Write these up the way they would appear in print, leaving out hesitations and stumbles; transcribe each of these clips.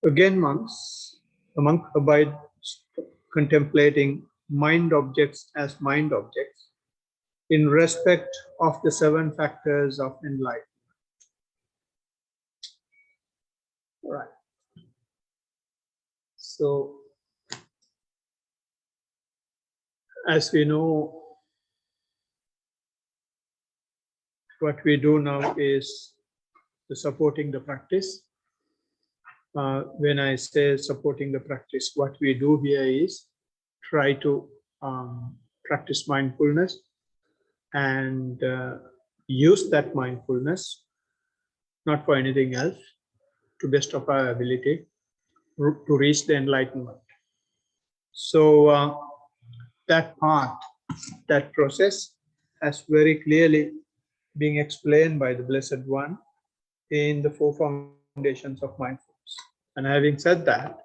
Again, monks, a monk abides contemplating mind objects as mind objects in respect of the 7 factors of enlightenment. All right. So, as we know, what we do now is supporting the practice. When I say supporting the practice, what we do here is try to practice mindfulness and use that mindfulness, not for anything else, to best of our ability to reach the enlightenment. So that part, that process has very clearly been explained by the Blessed One in the 4 foundations of mindfulness. And having said that,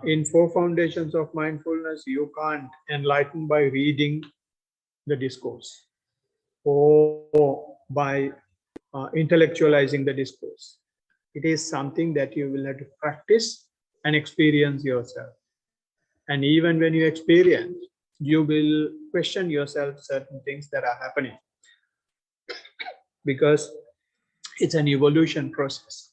in 4 foundations of mindfulness, you can't enlighten by reading the discourse or by intellectualizing the discourse. It is something that you will have to practice and experience yourself. And even when you experience, you will question yourself certain things that are happening, because it's an evolution process.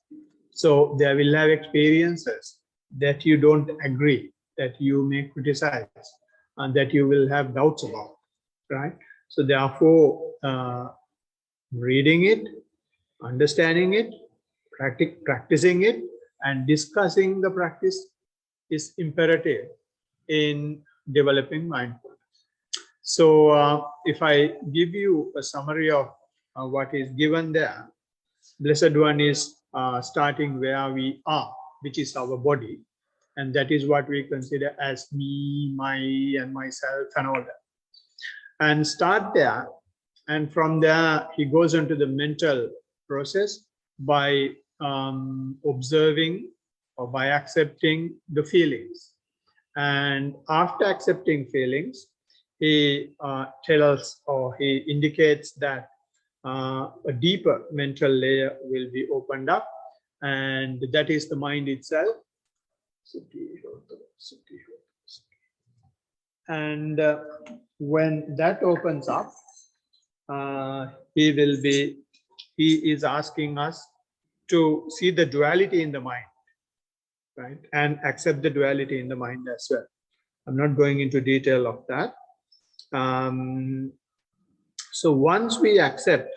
So there will have experiences that you don't agree, that you may criticize, and that you will have doubts about, right? So therefore, reading it, understanding it, practicing it, and discussing the practice is imperative in developing mindfulness. So if I give you a summary of what is given there, Blessed One is starting where we are, which is our body, and that is what we consider as me, my, and myself, and all that. And start there, and from there he goes into the mental process by observing or by accepting the feelings. And after accepting feelings, he tells, or he indicates that a deeper mental layer will be opened up, and that is the mind itself. And when that opens up, he is asking us to see the duality in the mind, right? And accept the duality in the mind as well. I'm not going into detail of that. So once we accept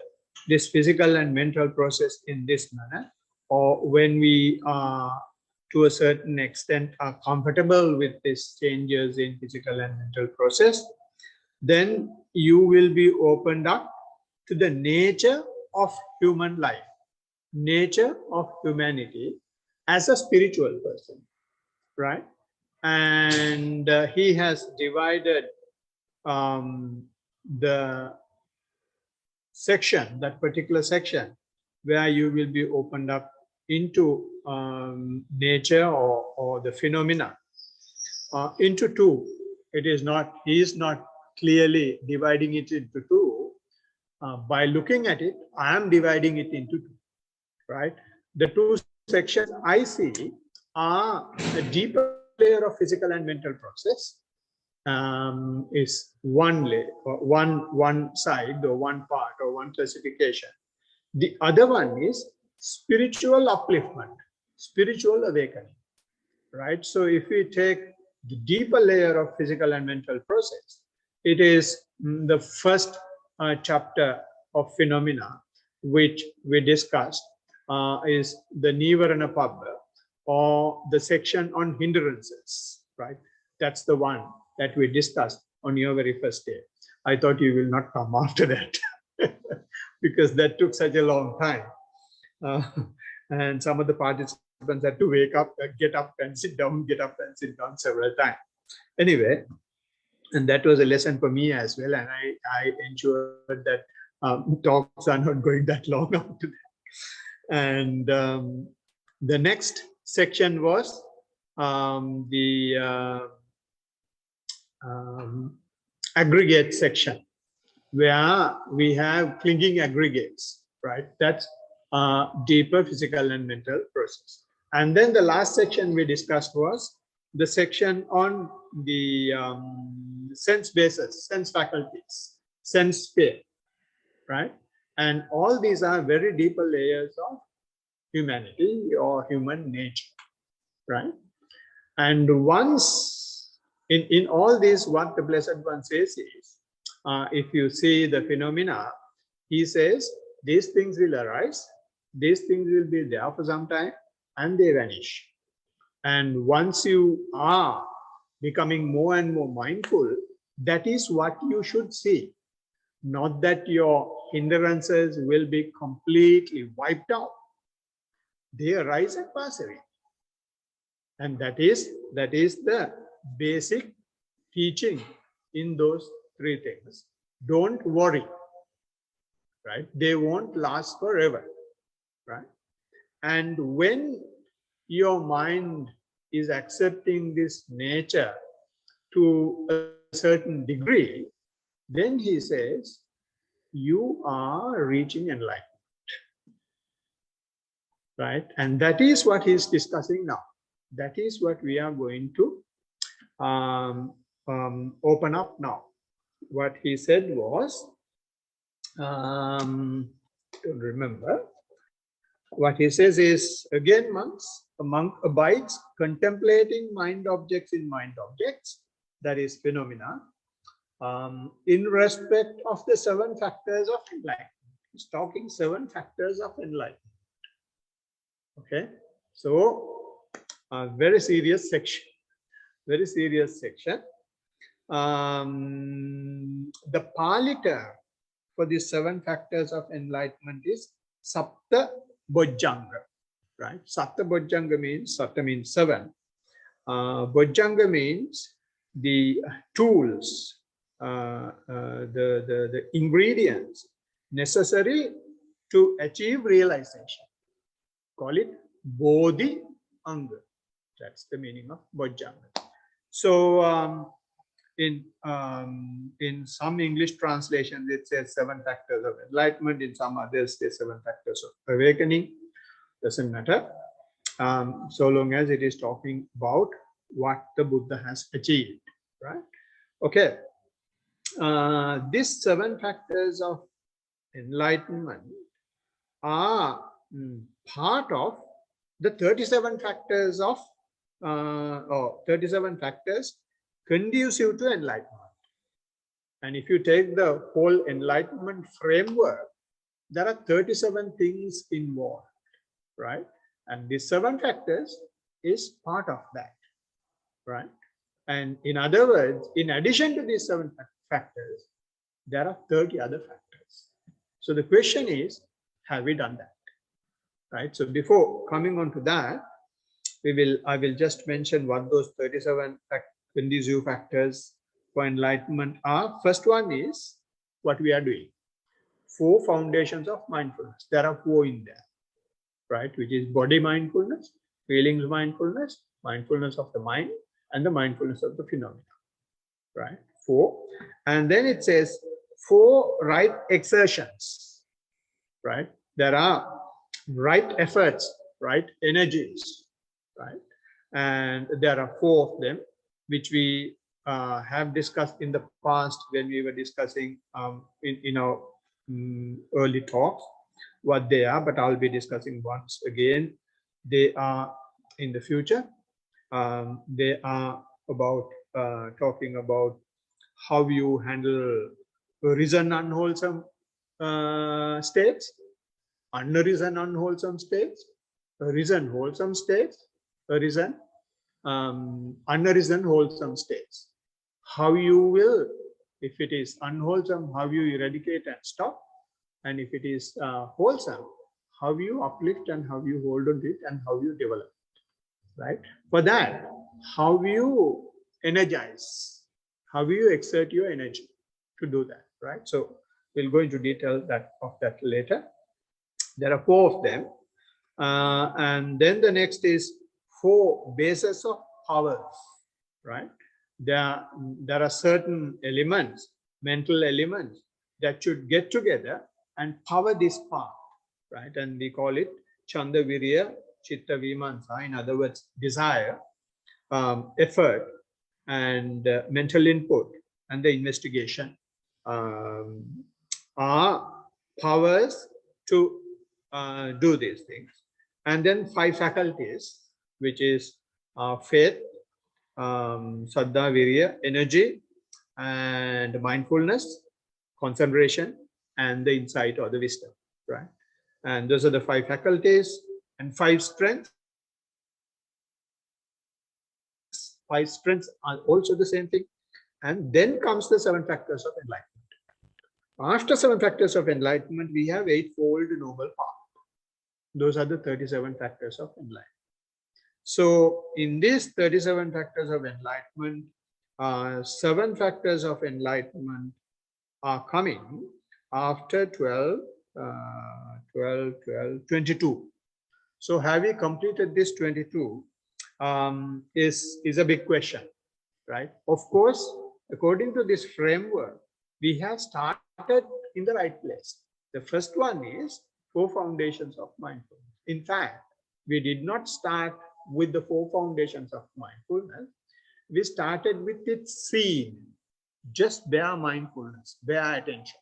this physical and mental process in this manner, or when we to a certain extent are comfortable with these changes in physical and mental process, then you will be opened up to the nature of human life, nature of humanity as a spiritual person, right? And he has divided the section, that particular section, where you will be opened up into nature or the phenomena into 2. It is not, he is not clearly dividing it into 2. By looking at it, I am dividing it into 2, right? The 2 sections I see are a deeper layer of physical and mental process, is one layer, or one side, or one part, or one classification. The other one is spiritual upliftment, spiritual awakening, right? So if we take the deeper layer of physical and mental process, it is the first chapter of phenomena, which we discussed, is the Nivarana Pabba, or the section on hindrances, right? That's the one that we discussed on your very first day. I thought you will not come after that because that took such a long time. And some of the participants had to wake up, get up and sit down, get up and sit down several times. Anyway, and that was a lesson for me as well. And I ensured that talks are not going that long after that. And the next section was the aggregate section, where we have clinging aggregates, right? That's deeper physical and mental process. And then the last section we discussed was the section on the sense bases, sense faculties, sense sphere, right? And all these are very deeper layers of humanity or human nature, right? And once in all this, what the Blessed One says is, if you see the phenomena, he says, these things will arise, these things will be there for some time, and they vanish. And once you are becoming more and more mindful, that is what you should see. Not that your hindrances will be completely wiped out. They arise and pass away. And that is the basic teaching in those three things. Don't worry, right? They won't last forever, right? And when your mind is accepting this nature to a certain degree, then he says, you are reaching enlightenment, right? And that is what he's discussing now. That is what we are going to open up now. What he said was, don't remember. What he says is, again, monks, a monk abides contemplating mind objects in mind objects, that is phenomena, in respect of the 7 factors of enlightenment. He's talking 7 factors of enlightenment. Okay, so a very serious section, very serious section. The Pali term for the 7 factors of enlightenment is Sapta Bojjanga, right? Sapta Bojjanga means, Sapta means 7. Bojjanga means the tools, the ingredients necessary to achieve realization. Call it Bodhi Anga. That's the meaning of Bojjanga. So in some English translations, it says 7 factors of enlightenment. In some others, there's 7 factors of awakening. Doesn't matter. So long as it is talking about what the Buddha has achieved, right? Okay. These 7 factors of enlightenment are part of the 37 factors of, or 37 factors conducive to enlightenment. And if you take the whole enlightenment framework, there are 37 things involved, right? And these 7 factors is part of that, right? And in other words, in addition to these 7 factors, there are 30 other factors. So the question is, have we done that, right? So before coming on to that, I will just mention what those 37 conducive factors for enlightenment are. First one is what we are doing. 4 foundations of mindfulness. There are 4 in there, right? Which is body mindfulness, feelings mindfulness, mindfulness of the mind, and the mindfulness of the phenomena, right? 4. And then it says 4 right exertions, right? There are right efforts, right energies, right? And there are 4 of them, which we have discussed in the past when we were discussing in our early talks what they are, but I'll be discussing once again. They are in the future. They are about talking about how you handle risen unwholesome states, unrisen unwholesome states, risen wholesome states, risen unrisen wholesome states. How you will, if it is unwholesome, how you eradicate and stop, and if it is wholesome, how you uplift and how you hold on to it and how you develop it, right? For that, how you energize, how you exert your energy to do that, right? So we'll go into detail of that later. There are 4 of them. And then the next is 4 bases of powers, right? There are certain elements, mental elements, that should get together and power this path, right? And we call it Chanda Virya, chitta vimansa, in other words, desire, effort, and mental input, and the investigation um, are powers to do these things. And then 5 faculties, which is faith, saddha, virya, energy, and mindfulness, concentration, and the insight or the wisdom, right? And those are the 5 faculties and 5 strengths. 5 strengths are also the same thing. And then comes the 7 factors of enlightenment. After 7 factors of enlightenment, we have Eightfold Noble Path. Those are the 37 factors of enlightenment. So in these 37 factors of enlightenment, 7 factors of enlightenment are coming after 22. So have we completed this 22 is a big question, right? Of course, according to this framework, we have started in the right place. The first one is 4 foundations of mindfulness. In fact, we did not start with the 4 foundations of mindfulness. We started with its seed. Just bear mindfulness, bear attention,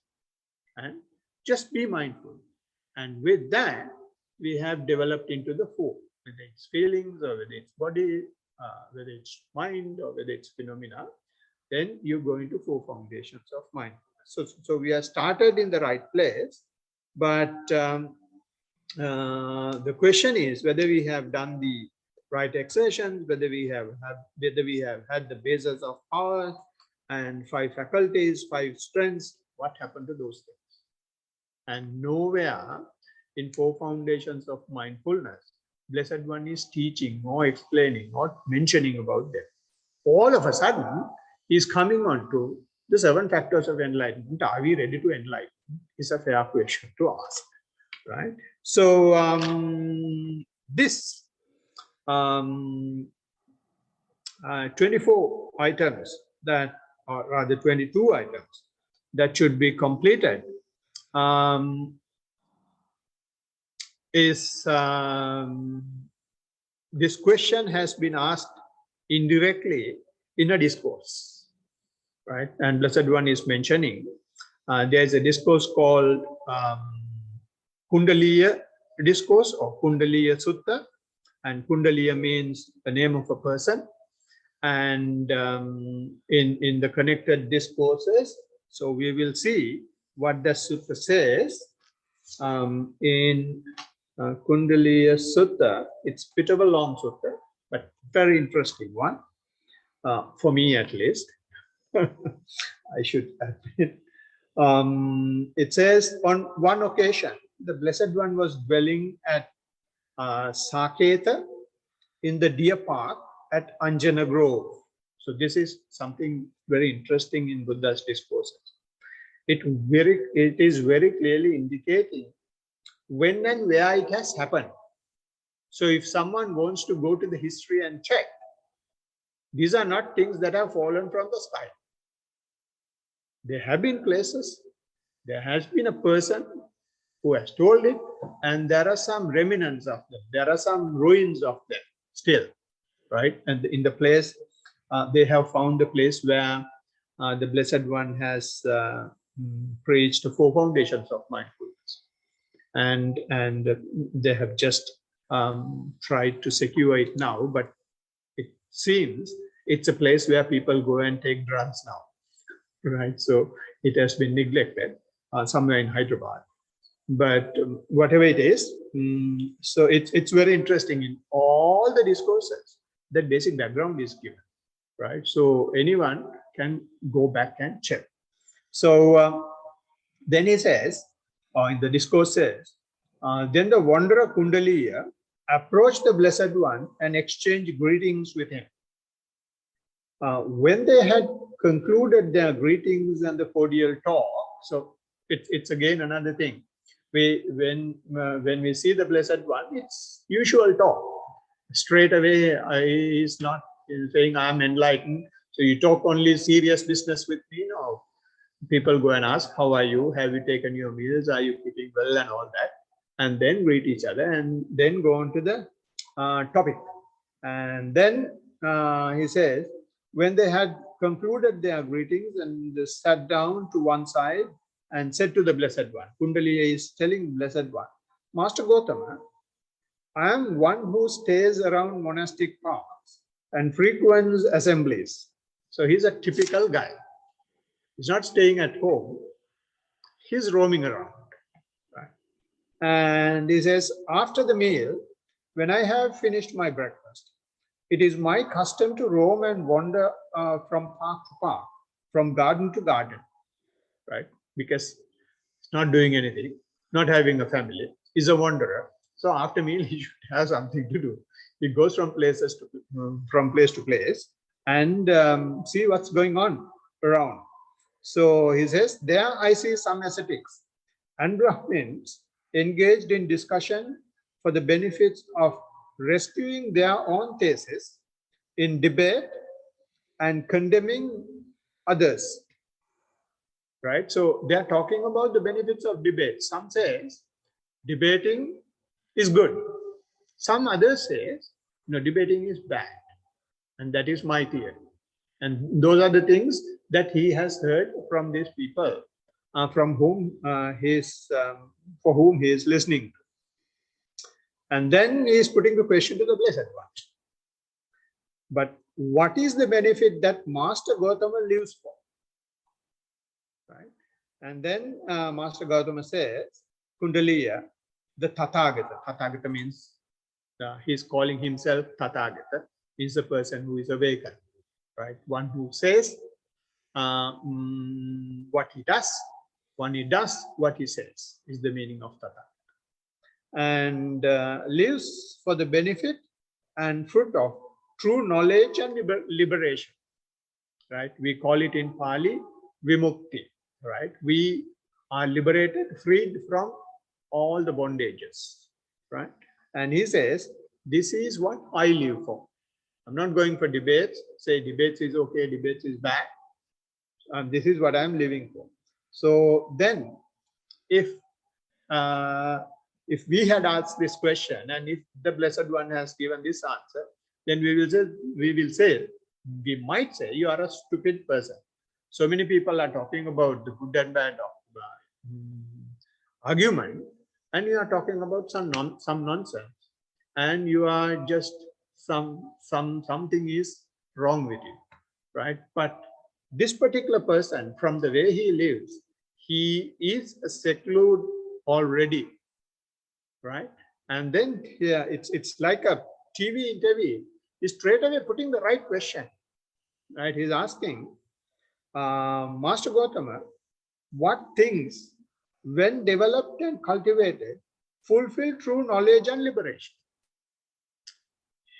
and just be mindful. And with that, we have developed into the 4, whether it's feelings or whether it's body, whether it's mind or whether it's phenomena. Then you go into 4 foundations of mindfulness. So we are started in the right place, but the question is whether we have done the right exertions, whether we have had the basis of power and 5 faculties, 5 strengths. What happened to those things? And nowhere in 4 foundations of mindfulness, Blessed One is teaching or explaining or mentioning about them. All of a sudden, he's coming on to the 7 factors of enlightenment. Are we ready to enlighten? Is a fair question to ask, right? So this 24 items that, or rather 22 items that should be completed this question has been asked indirectly in a discourse, right? And Blessed One is mentioning there's a discourse called Kundaliya discourse or Kundaliya Sutta, and Kundaliya means the name of a person. And in the connected discourses, so we will see what the sutta says in Kundaliya Sutta. It's a bit of a long sutta, but very interesting one, for me at least. I should admit. It says, on one occasion, the Blessed One was dwelling at Saketa in the deer park at Anjana Grove. So this is something very interesting in Buddha's discourses. It is very clearly indicating when and where it has happened. So if someone wants to go to the history and check, these are not things that have fallen from the sky. There have been places, there has been a person who has told it, and there are some remnants of them. There are some ruins of them still, right? And in the place, they have found a place where the Blessed One has preached the 4 foundations of mindfulness. And they have just tried to secure it now, but it seems it's a place where people go and take drugs now, right? So it has been neglected somewhere in Hyderabad. But whatever it is, so it's very interesting in all the discourses. That basic background is given, right? So anyone can go back and check. So then he says, in the discourse says, then the wanderer Kundaliya approached the Blessed One and exchanged greetings with him. When they had concluded their greetings and the cordial talk, so it's again another thing. When we see the Blessed One, it's usual talk. Straight away, he's not saying I'm enlightened. So you talk only serious business with me. No, people go and ask, how are you? Have you taken your meals? Are you keeping well and all that? And then greet each other and then go on to the topic. And then he says, when they had concluded their greetings and sat down to one side and said to the Blessed One, Kundalini is telling Blessed One, Master Gautama, I am one who stays around monastic paths and frequents assemblies. So he's a typical guy. He's not staying at home. He's roaming around. Right? And he says, after the meal, when I have finished my breakfast, it is my custom to roam and wander from park to park, from garden to garden, right? Because it's not doing anything, not having a family, is a wanderer. So after meal, he should have something to do. He goes from place to place and see what's going on around. So he says, there I see some ascetics and Brahmins engaged in discussion for the benefits of rescuing their own thesis in debate and condemning others. Right? So they are talking about the benefits of debate. Some says debating is good. Some others say, no, debating is bad. And that is my theory. And those are the things that he has heard from these people, from whom for whom he is listening. And then he is putting the question to the Blessed One. But what is the benefit that Master Gautama lives for? Right? And then Master Gautama says, Kundaliya, the Tathagata. Tathagata means he's calling himself Tathagata. He's a person who is awakened, right? One who says what he does, when he does what he says, is the meaning of Tathagata. And lives for the benefit and fruit of true knowledge and liberation, right? We call it in Pali Vimukti, right? We are liberated, freed from all the bondages, right? And he says, this is what I live for. I'm not going for debates, say debates is okay, debates is bad. This is what I'm living for. So then, if we had asked this question, and if the Blessed One has given this answer, then we might say, you are a stupid person. So many people are talking about the good and bad of argument, and you are talking about some nonsense, and you are just something is wrong with you, right? But this particular person, from the way he lives, he is a secluded already, right? And then here it's like a TV interview. He's straight away putting the right question, right? He's asking, Master Gautama, what things, when developed and cultivated, fulfill true knowledge and liberation?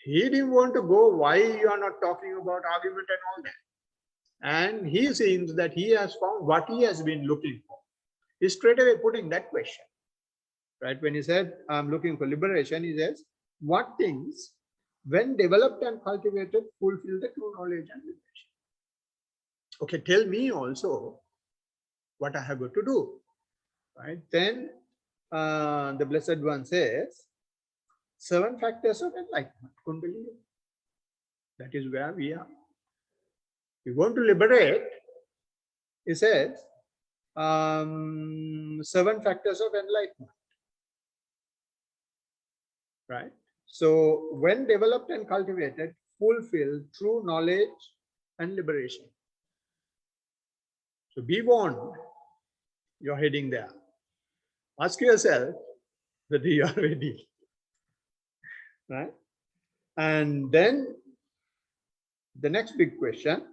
He didn't want to go, why you are not talking about argument and all that. And he seems that he has found what he has been looking for. He's straight away putting that question, right? When he said, I'm looking for liberation, he says, what things, when developed and cultivated, fulfill the true knowledge and liberation? Okay, tell me also what I have got to do, right? Then the Blessed One says, 7 factors of enlightenment, Kundalini. That is where we are. We want to liberate, he says, 7 factors of enlightenment, right? So when developed and cultivated, fulfill true knowledge and liberation. So be warned, you're heading there. Ask yourself whether you are ready, right? And then the next big question,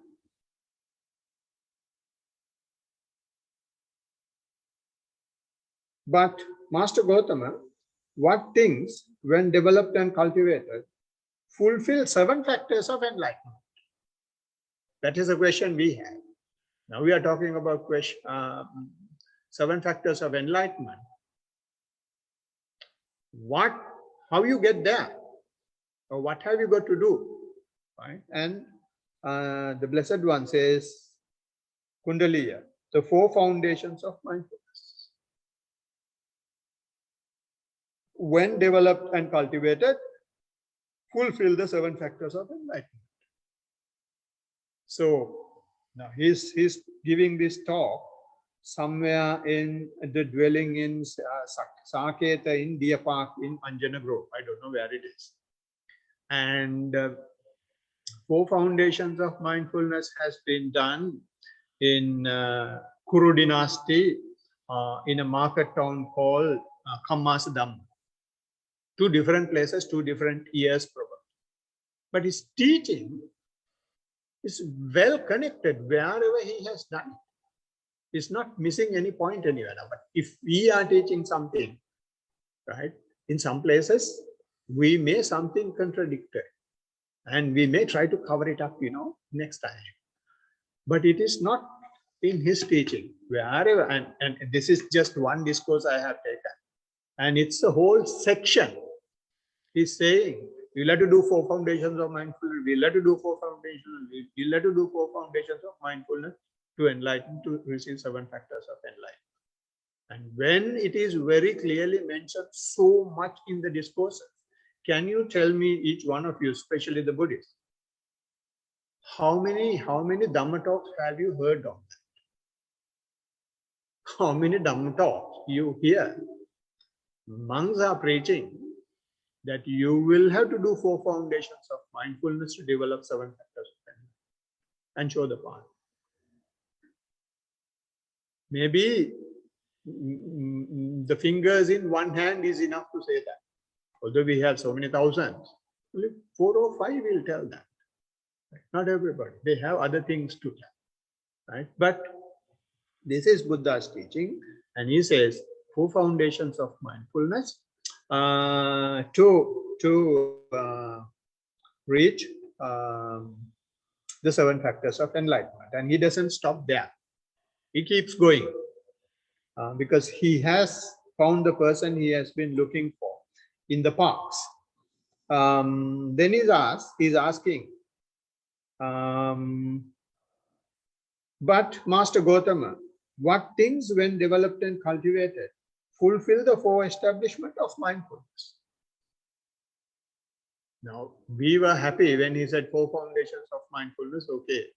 but Master Gautama, what things, when developed and cultivated, fulfill 7 factors of enlightenment? That is a question we have. Now we are talking about 7 factors of enlightenment. How you get there? Or what have you got to do? Right? And the Blessed One says, Kundaliya, the 4 foundations of mindfulness. When developed and cultivated, fulfill the 7 factors of enlightenment. So now he's giving this talk somewhere in the dwelling in Saketa in Deer Park in Anjana Grove. I don't know where it is. And 4 foundations of mindfulness has been done in Kuru dynasty in a market town called Kammasadam. 2 different places, 2 different years probably. But his teaching is well connected wherever he has done it. It's not missing any point anywhere. But if we are teaching something, right, in some places, we may something contradicted. And we may try to cover it up, next time. But it is not in his teaching. Wherever, and this is just one discourse I have taken. And it's a whole section. He's saying, we'll have to do 4 foundations of mindfulness. We'll have to do 4 foundations. We'll have to do 4 foundations of mindfulness to enlighten, to receive 7 factors of enlightenment. And when it is very clearly mentioned so much in the discourses, can you tell me, each one of you, especially the Buddhists, how many Dhamma talks have you heard of that? How many Dhamma talks you hear? Monks are preaching that you will have to do 4 foundations of mindfulness to develop 7 factors of enlightenment and show the path. Maybe the fingers in one hand is enough to say that. Although we have so many thousands, only 4 or 5 will tell that. Not everybody. They have other things to tell. Right? But this is Buddha's teaching, and he says 4 foundations of mindfulness to reach the 7 factors of enlightenment. And he doesn't stop there. He keeps going because he has found the person he has been looking for in the parks. Then he's asking, but Master Gautama, what things when developed and cultivated fulfill the 4 establishment of mindfulness? Now, we were happy when he said 4 foundations of mindfulness. Okay,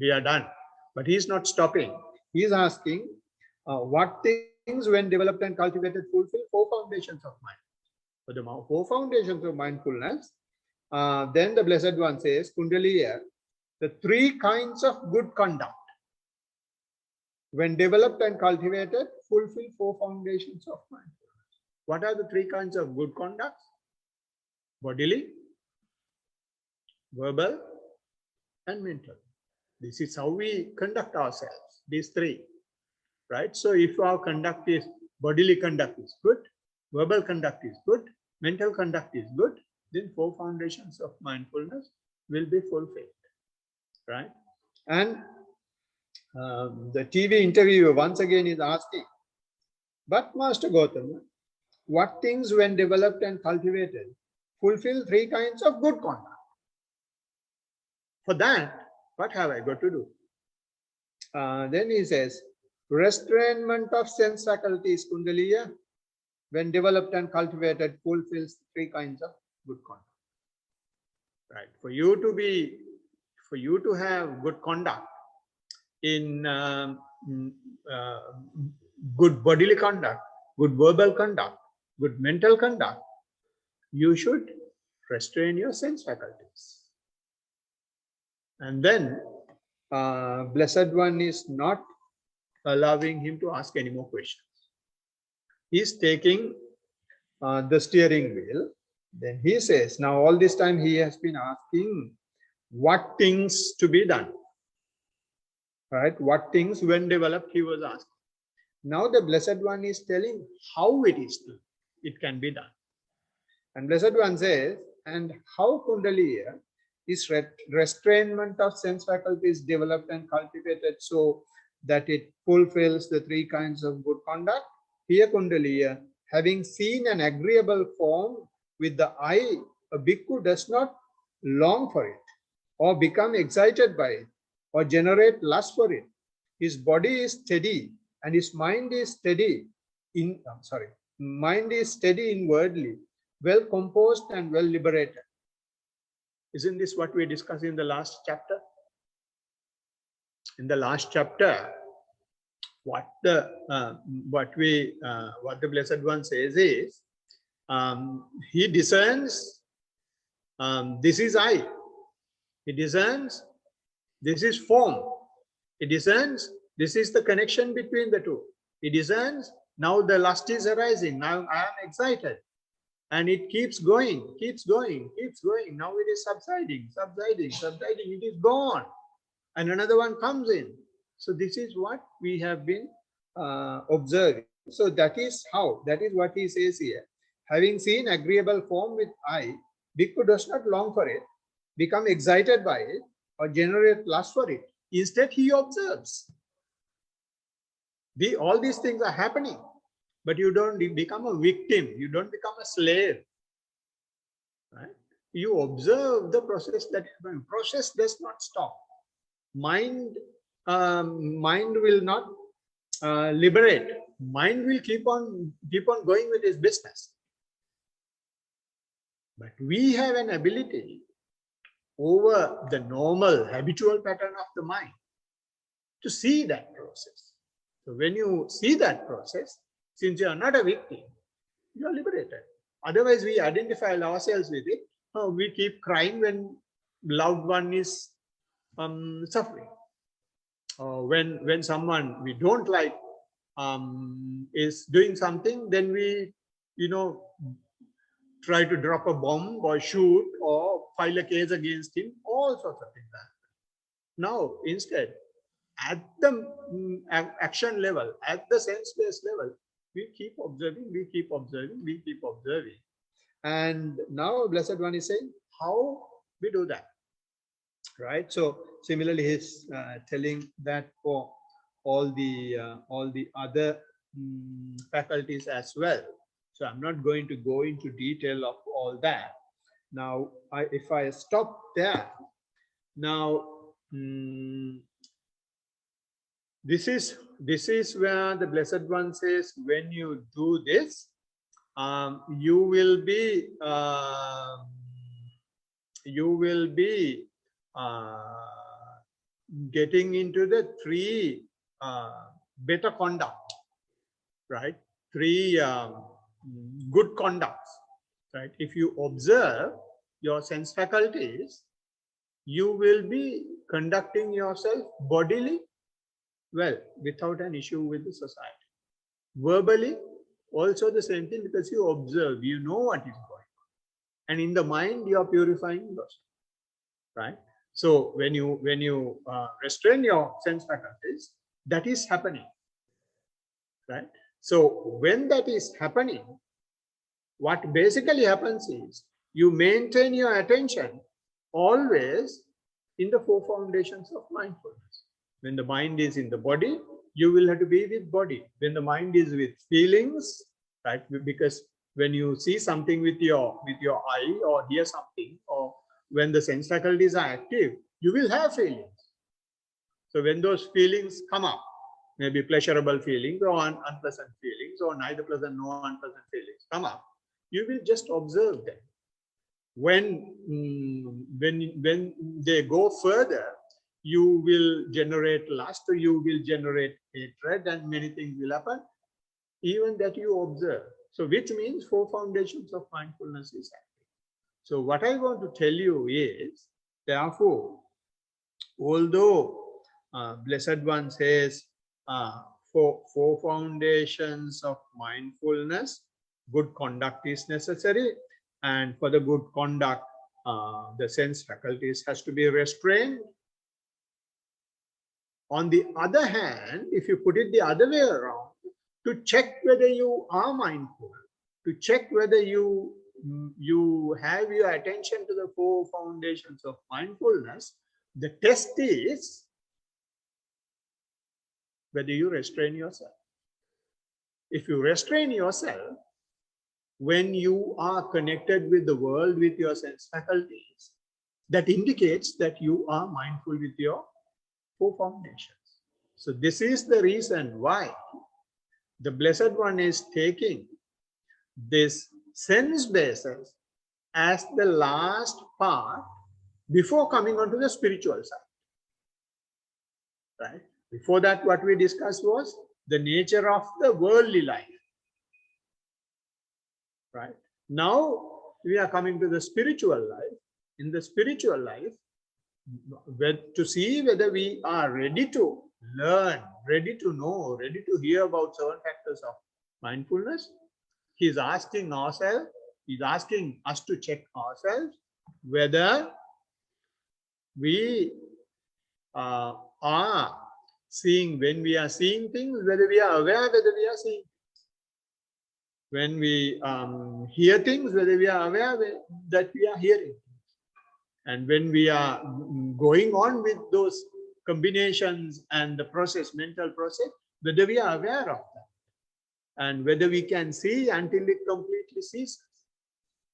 we are done. But he's not stopping. He's asking, what things when developed and cultivated fulfill 4 foundations of mindfulness? For the 4 foundations of mindfulness, then the Blessed One says, Kundaliya, the 3 kinds of good conduct, when developed and cultivated, fulfill 4 foundations of mindfulness. What are the 3 kinds of good conduct? Bodily, verbal, and mental. This is how we conduct ourselves, these 3. Right? So if our conduct is, bodily conduct is good, verbal conduct is good, mental conduct is good, then 4 foundations of mindfulness will be fulfilled. Right? And the TV interviewer once again is asking, but Master Gautama, what things when developed and cultivated fulfill 3 kinds of good conduct? For that, what have I got to do? Then he says, restrainment of sense faculties, Kundaliya, when developed and cultivated, fulfills 3 kinds of good conduct. Right? For you to have good conduct in good bodily conduct, good verbal conduct, good mental conduct, you should restrain your sense faculties. And then Blessed One is not allowing him to ask any more questions. He's taking the steering wheel. Then he says, now all this time he has been asking what things to be done. Right? What things when developed he was asking. Now the Blessed One is telling how it can be done. And Blessed One says, and how Kundaliya is restrainment of sense faculties developed and cultivated so that it fulfills the 3 kinds of good conduct. Here Kundaliya, having seen an agreeable form with the eye, a bhikkhu does not long for it or become excited by it or generate lust for it. His body is steady and his mind is steady inwardly, well composed and well liberated. Isn't this what we discussed in the last chapter? In the last chapter, what the Blessed One says is, he discerns this is I. He discerns this is form. He discerns this is the connection between the two. He discerns now the lust is arising. Now I am excited. And it keeps going, keeps going, keeps going. Now it is subsiding, subsiding, subsiding. It is gone. And another one comes in. So this is what we have been observing. So that is how, that is what he says here. Having seen agreeable form with eye, Bhikkhu does not long for it, become excited by it, or generate lust for it. Instead, he observes. All these things are happening, but you don't become a victim. You don't become a slave. Right? You observe the process that is going. Process does not stop. Mind will not liberate. Mind will keep on going with its business. But we have an ability over the normal habitual pattern of the mind to see that process. So when you see that process, since you are not a victim, you are liberated. Otherwise, we identify ourselves with it. We keep crying when loved one is suffering. When someone we don't like is doing something, then we, try to drop a bomb or shoot or file a case against him, all sorts of things. Now, instead, at the action level, at the sense-based level, we keep observing, we keep observing, we keep observing. And now Blessed One is saying how we do that, right? So similarly, he's telling that for all the other faculties as well. So I'm not going to go into detail of all that. Now, if I stop there, now this is where the Blessed One says, when you do this, you will be getting into the three better conduct, right? Three good conducts, right? If you observe your sense faculties, you will be conducting yourself bodily well, without an issue with the society. Verbally, also the same thing, because you observe, you know what is going on. And in the mind, you are purifying yourself, right? So when you restrain your sense faculties, that is happening, right? So when that is happening, what basically happens is you maintain your attention always in the four foundations of mindfulness. When the mind is in the body, you will have to be with body. When the mind is with feelings, right? Because when you see something with your eye or hear something, or when the sense faculties are active, you will have feelings. So when those feelings come up, maybe pleasurable feelings or unpleasant feelings, or neither pleasant nor unpleasant feelings come up, you will just observe them. When they go further, you will generate lust, or you will generate hatred, and many things will happen. Even that you observe. So which means four foundations of mindfulness is active. So what I want to tell you is, therefore, although Blessed One says for four foundations of mindfulness, good conduct is necessary, and for the good conduct, the sense faculties has to be restrained. On the other hand, if you put it the other way around, to check whether you are mindful, to check whether you have your attention to the four foundations of mindfulness, the test is whether you restrain yourself. If you restrain yourself, when you are connected with the world with your sense faculties, that indicates that you are mindful with your four foundations. So this is the reason why the Blessed One is taking this sense basis as the last part before coming on to the spiritual side, right? Before that, what we discussed was the nature of the worldly life, right? Now we are coming to the spiritual life. In the spiritual life, to see whether we are ready to learn, ready to know, ready to hear about 7 factors of mindfulness. He's asking ourselves, he's asking us to check ourselves whether we are seeing, when we are seeing things, whether we are aware whether we are seeing. When we hear things, whether we are aware that we are hearing. And when we are going on with those combinations and the process, mental process, whether we are aware of that. And whether we can see until it completely ceases,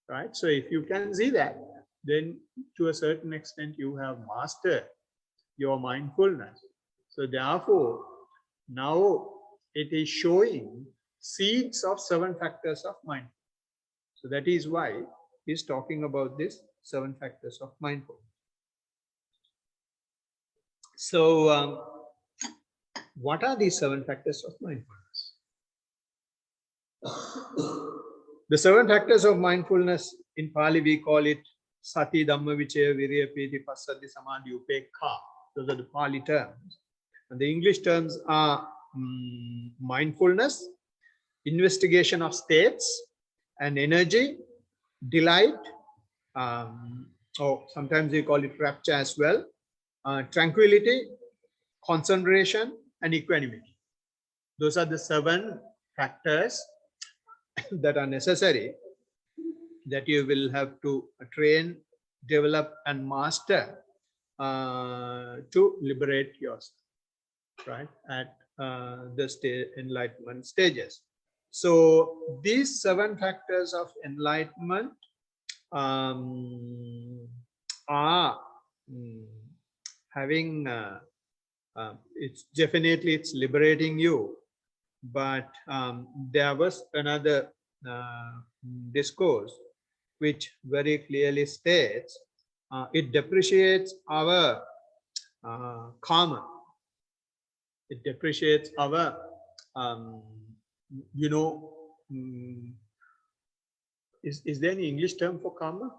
right? So if you can see that, then to a certain extent you have mastered your mindfulness. So therefore, now it is showing seeds of 7 factors of mindfulness. So that is why he's talking about this 7 factors of mindfulness. So what are these 7 factors of mindfulness? The 7 factors of mindfulness, in Pali we call it Sati, Dhamma, Vichaya, Virya, Piti, Passaddhi, Samadhi, Upekha. Those are the Pali terms. And the English terms are mindfulness, investigation of states, and energy, delight, or sometimes we call it rapture as well, tranquility, concentration, and equanimity. Those are the 7 factors that are necessary, that you will have to train, develop, and master to liberate yourself, right, at the enlightenment stages. So these 7 factors of enlightenment are having, it's definitely, it's liberating you. But there was another discourse which very clearly states it depreciates our karma. It depreciates our, is there any English term for karma?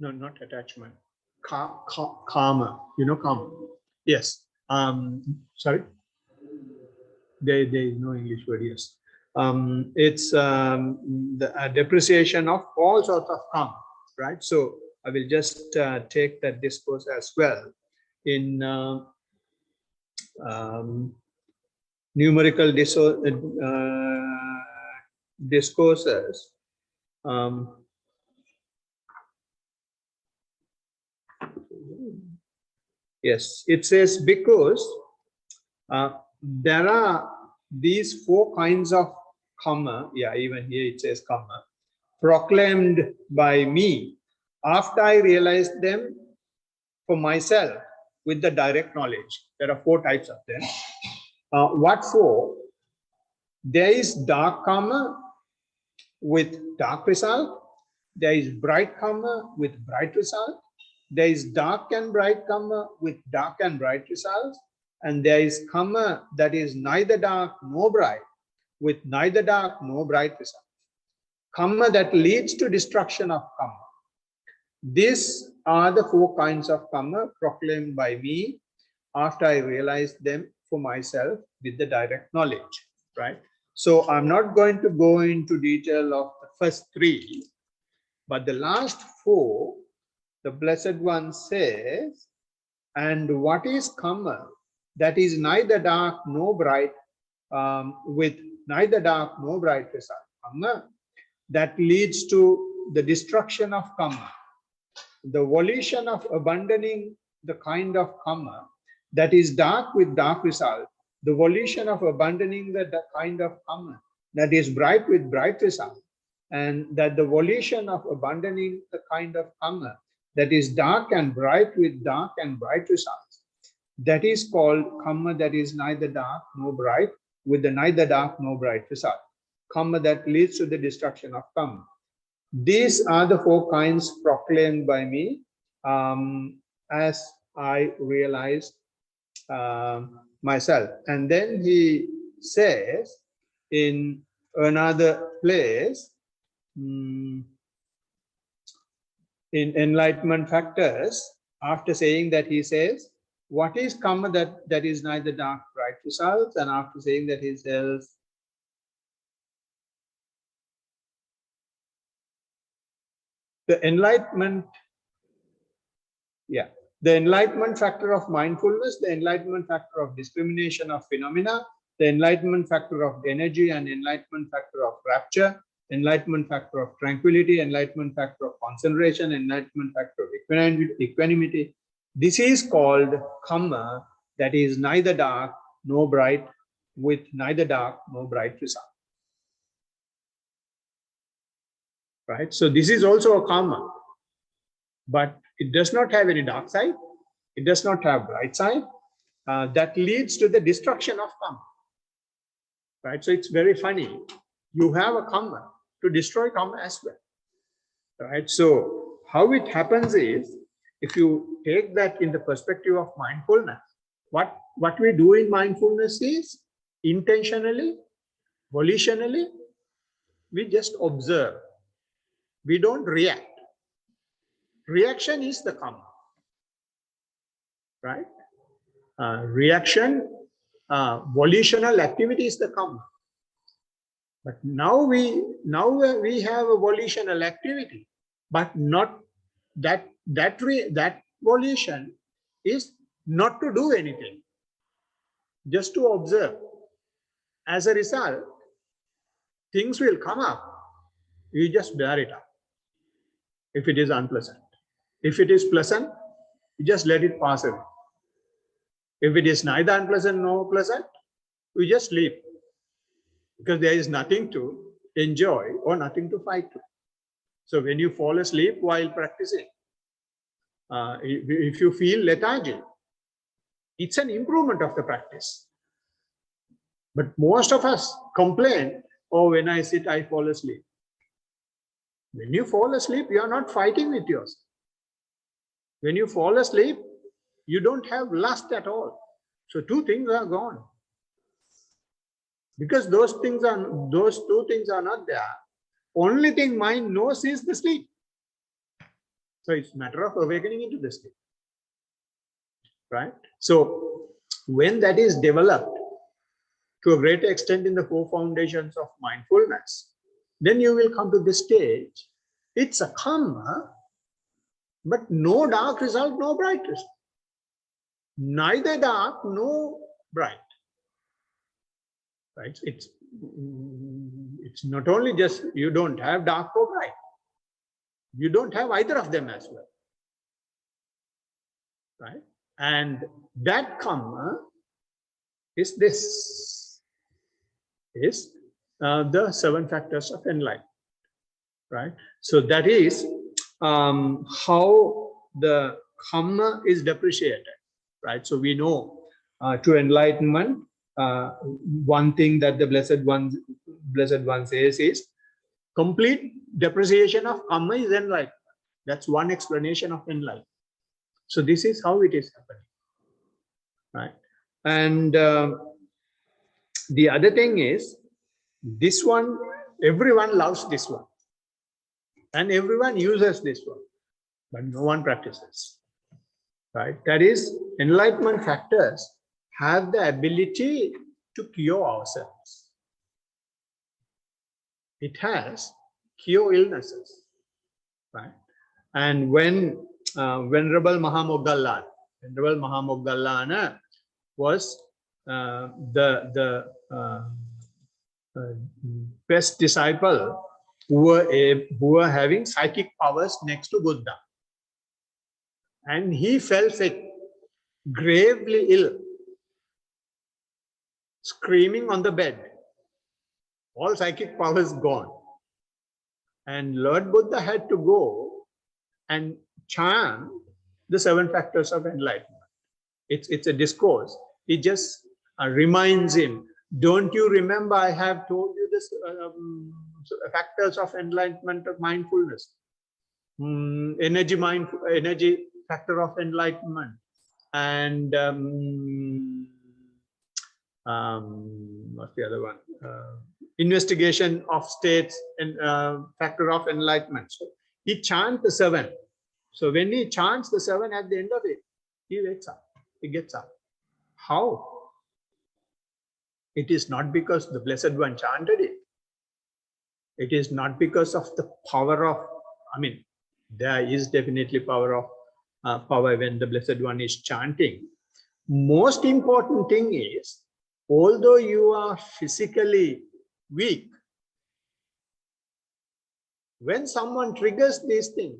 No, not attachment. Karma, karma. Yes. Sorry, there is no English word. Yes, it's the depreciation of all sorts of karma, right? So I will just take that discourse as well in numerical discourses. Yes, it says because there are these 4 kinds of karma. Yeah, even here it says karma, proclaimed by me after I realized them for myself with the direct knowledge. There are 4 types of them. What for? There is dark karma with dark result. There is bright karma with bright result. There is dark and bright karma with dark and bright results. And there is karma that is neither dark nor bright, with neither dark nor bright results. Karma that leads to destruction of karma. These are the 4 kinds of karma proclaimed by me after I realized them for myself with the direct knowledge, right? So I'm not going to go into detail of the first 3, but the last 4, the Blessed One says, and what is karma that is neither dark nor bright, with neither dark nor bright result? Karma that leads to the destruction of karma, the volition of abandoning the kind of karma that is dark with dark result, the volition of abandoning the kind of karma that is bright with bright result, and that the volition of abandoning the kind of karma that is dark and bright with dark and bright results. That is called karma that is neither dark nor bright, with the neither dark nor bright result. karma that leads to the destruction of karma. These are the 4 kinds proclaimed by me as I realized myself. And then he says in another place, in Enlightenment Factors, after saying that, he says, what is karma that is neither dark, bright results? And after saying that, he says, the enlightenment factor of mindfulness, the enlightenment factor of discrimination of phenomena, the enlightenment factor of energy, and enlightenment factor of rapture, enlightenment factor of tranquility, enlightenment factor of concentration, enlightenment factor of equanimity. This is called karma that is neither dark nor bright, with neither dark nor bright result. Right? So this is also a karma, but it does not have any dark side. It does not have bright side. That leads to the destruction of karma. Right? So it's very funny. You have a karma to destroy karma as well. Right? So how it happens is, if you take that in the perspective of mindfulness, what we do in mindfulness is intentionally, volitionally, we just observe. We don't react. Reaction is the karma, right? Reaction, volitional activity is the karma. But now we have a volitional activity, but not that volition is not to do anything, just to observe. As a result, things will come up. You just bear it up. If it is unpleasant. If it is pleasant, you just let it pass away. If it is neither unpleasant nor pleasant, you just leave. Because there is nothing to enjoy or nothing to fight with. So when you fall asleep while practicing, if you feel lethargy, it's an improvement of the practice. But most of us complain, oh, when I sit, I fall asleep. When you fall asleep, you are not fighting with yourself. When you fall asleep, you don't have lust at all. So 2 things are gone. Because those 2 things are not there. Only thing mind knows is the sleep. So it's a matter of awakening into the sleep. Right? So when that is developed to a greater extent in the 4 foundations of mindfulness, then you will come to this stage. It's a karma, but no dark result, no bright result. Neither dark nor bright. Right? It's not only just you don't have dark or bright. You don't have either of them as well. Right? And that karma is this. Is the 7 factors of enlightenment. Right? So that is how the karma is depreciated. Right? So we know to enlightenment, one thing that the Blessed One says is complete depreciation of karma is enlightenment. That's one explanation of enlightenment. So this is how it is happening. Right? And the other thing is, this one, everyone loves this one. And everyone uses this one. But no one practices. Right? That is, enlightenment factors have the ability to cure ourselves. It has cure illnesses. Right? And when Venerable Mahamoggallana was the best disciple who were having psychic powers next to Buddha. And he fell sick, gravely ill, screaming on the bed. All psychic powers gone. And Lord Buddha had to go and chant the 7 factors of enlightenment. It's a discourse. It just reminds him, don't you remember I have told you this factors of enlightenment of mindfulness, energy factor of enlightenment, and what's the other one? Investigation of states and factor of enlightenment. So he chants the 7. So when he chants the 7 at the end of it, he wakes up, he gets up. How? It is not because the Blessed One chanted it. It is not because of the power of, I mean, there is definitely power when the Blessed One is chanting. Most important thing is, although you are physically weak, when someone triggers these things,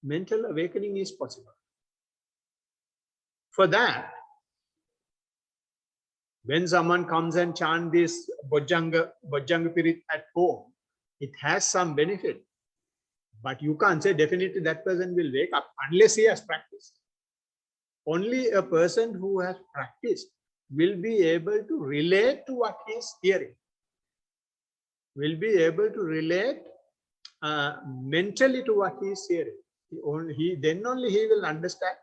mental awakening is possible. For that, when someone comes and chants this Bojjanga Pirit at home, it has some benefit. But you can't say definitely that person will wake up unless he has practiced. Only a person who has practiced will be able to relate to what he is hearing, will be able to relate mentally to what he is hearing. Then only he will understand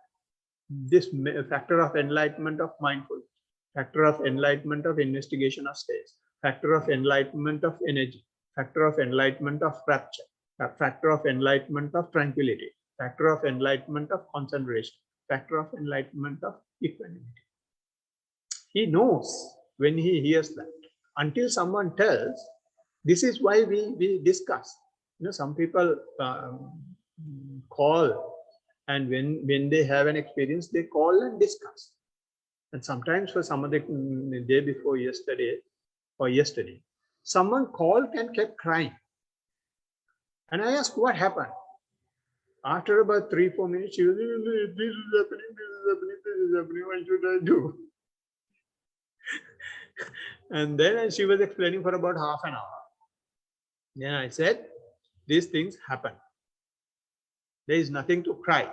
this factor of enlightenment of mindfulness, factor of enlightenment of investigation of states, factor of enlightenment of energy, factor of enlightenment of rapture, factor of enlightenment of tranquility, factor of enlightenment of concentration, factor of enlightenment of equanimity. He knows when he hears that. Until someone tells, this is why we discuss. You know, some people call, and when they have an experience, they call and discuss. And sometimes for some of the day before yesterday, someone called and kept crying. And I asked, what happened? After about 3-4 minutes, she was, this is happening, what should I do? And then she was explaining for about half an hour. Then I said, these things happen. There is nothing to cry.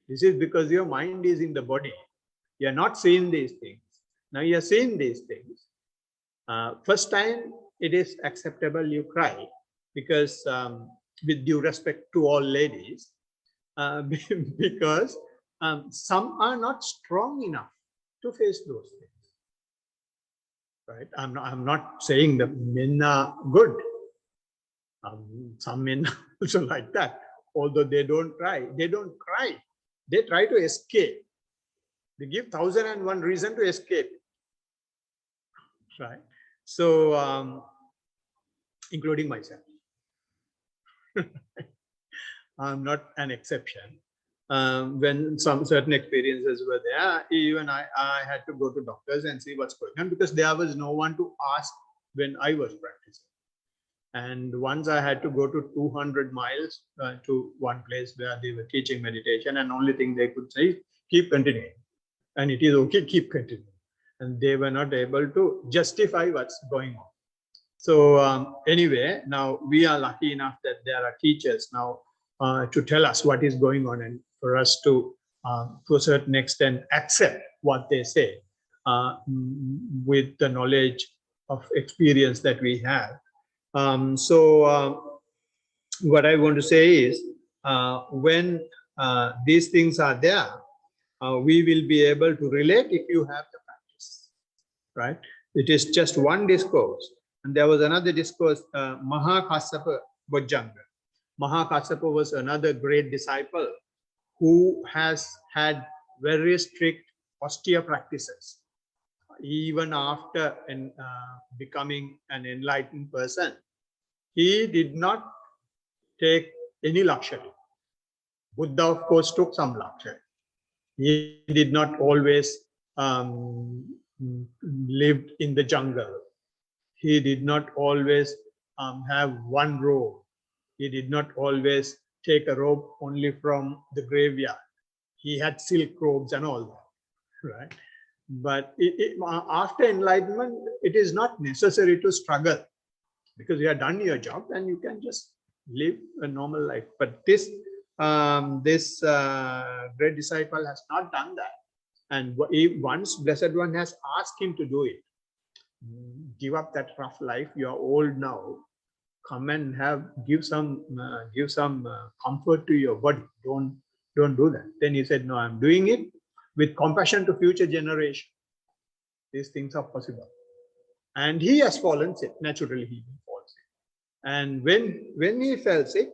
This is because your mind is in the body. You are not seeing these things. Now you are seeing these things. First time it is acceptable you cry, because with due respect to all ladies, because some are not strong enough to face those things. Right? I'm not saying that men are good. Some men are also like that. Although they don't cry. They try to escape. They give 1,001 reasons to escape. Right? So, including myself. I'm not an exception. When some certain experiences were there, even I had to go to doctors and see what's going on, because there was no one to ask when I was practicing. And once I had to go to 200 miles to one place where they were teaching meditation, and only thing they could say is, keep continuing. And it is okay, keep continuing. And they were not able to justify what's going on. So anyway, now we are lucky enough that there are teachers now to tell us what is going on, and for us to a certain extent, accept what they say with the knowledge of experience that we have. What I want to say is, when these things are there, we will be able to relate if you have the practice, right? It is just one discourse. And there was another discourse, Mahakassapa Bojjanga. Mahakassapa was another great disciple who has had very strict austere practices. Even after becoming an enlightened person, he did not take any luxury. Buddha, of course, took some luxury. He did not always live in the jungle. He did not always have one robe. He did not always take a robe only from the graveyard. He had silk robes and all that, right? But after enlightenment, it is not necessary to struggle, because you have done your job and you can just live a normal life. But this great disciple has not done that. And once Blessed One has asked him to do it, Give up that rough life. You are old now. Come and give some comfort to your body. Don't do that. Then he said, no, I'm doing it with compassion to future generation. These things are possible. And he has fallen sick. Naturally, he will fall sick. And when he fell sick,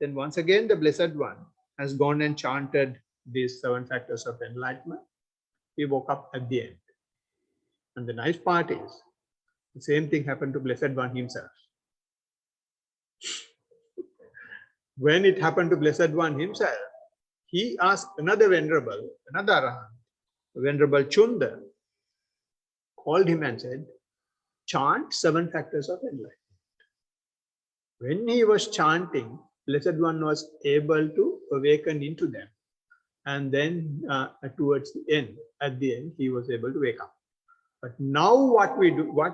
then once again the Blessed One has gone and chanted these 7 factors of enlightenment. He woke up at the end. And the nice part is, the same thing happened to Blessed One himself. When it happened to Blessed One himself, he asked another Arahant, Venerable Chunda, called him and said, chant 7 factors of enlightenment. When he was chanting, Blessed One was able to awaken into them. And then towards the end, at the end, he was able to wake up. But now what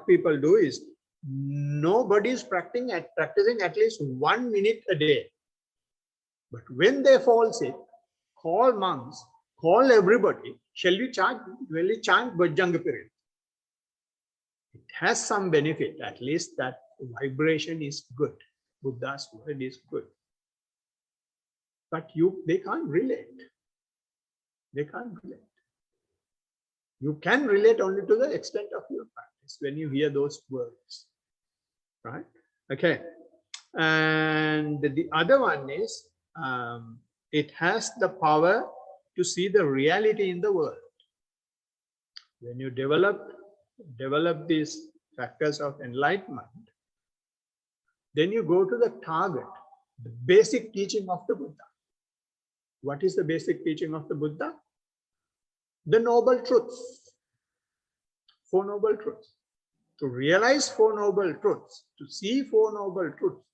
people do is, nobody is practicing at least 1 minute a day. But when they fall sick, call monks, call everybody, shall we chant Bhajanga period? It has some benefit, at least that vibration is good. Buddha's word is good. But they can't relate. They can't relate. You can relate only to the extent of your practice when you hear those words. Right? Okay. And the other one is, it has the power to see the reality in the world. When you develop these factors of enlightenment, then you go to the target, the basic teaching of the Buddha. What is the basic teaching of the Buddha? The noble truths. 4 noble truths. To realize 4 noble truths, to see 4 noble truths,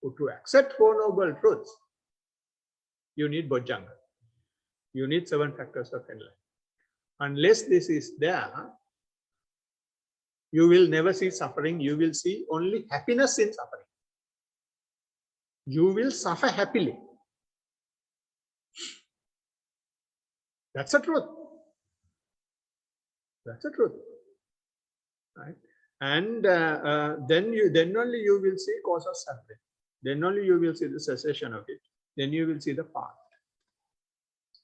or to accept 4 noble truths, you need Bhajanga. You need 7 factors of enlightenment. Unless this is there, you will never see suffering. You will see only happiness in suffering. You will suffer happily. That's the truth. That's the truth. Right? And then only you will see cause of suffering. Then only you will see the cessation of it. Then you will see the path.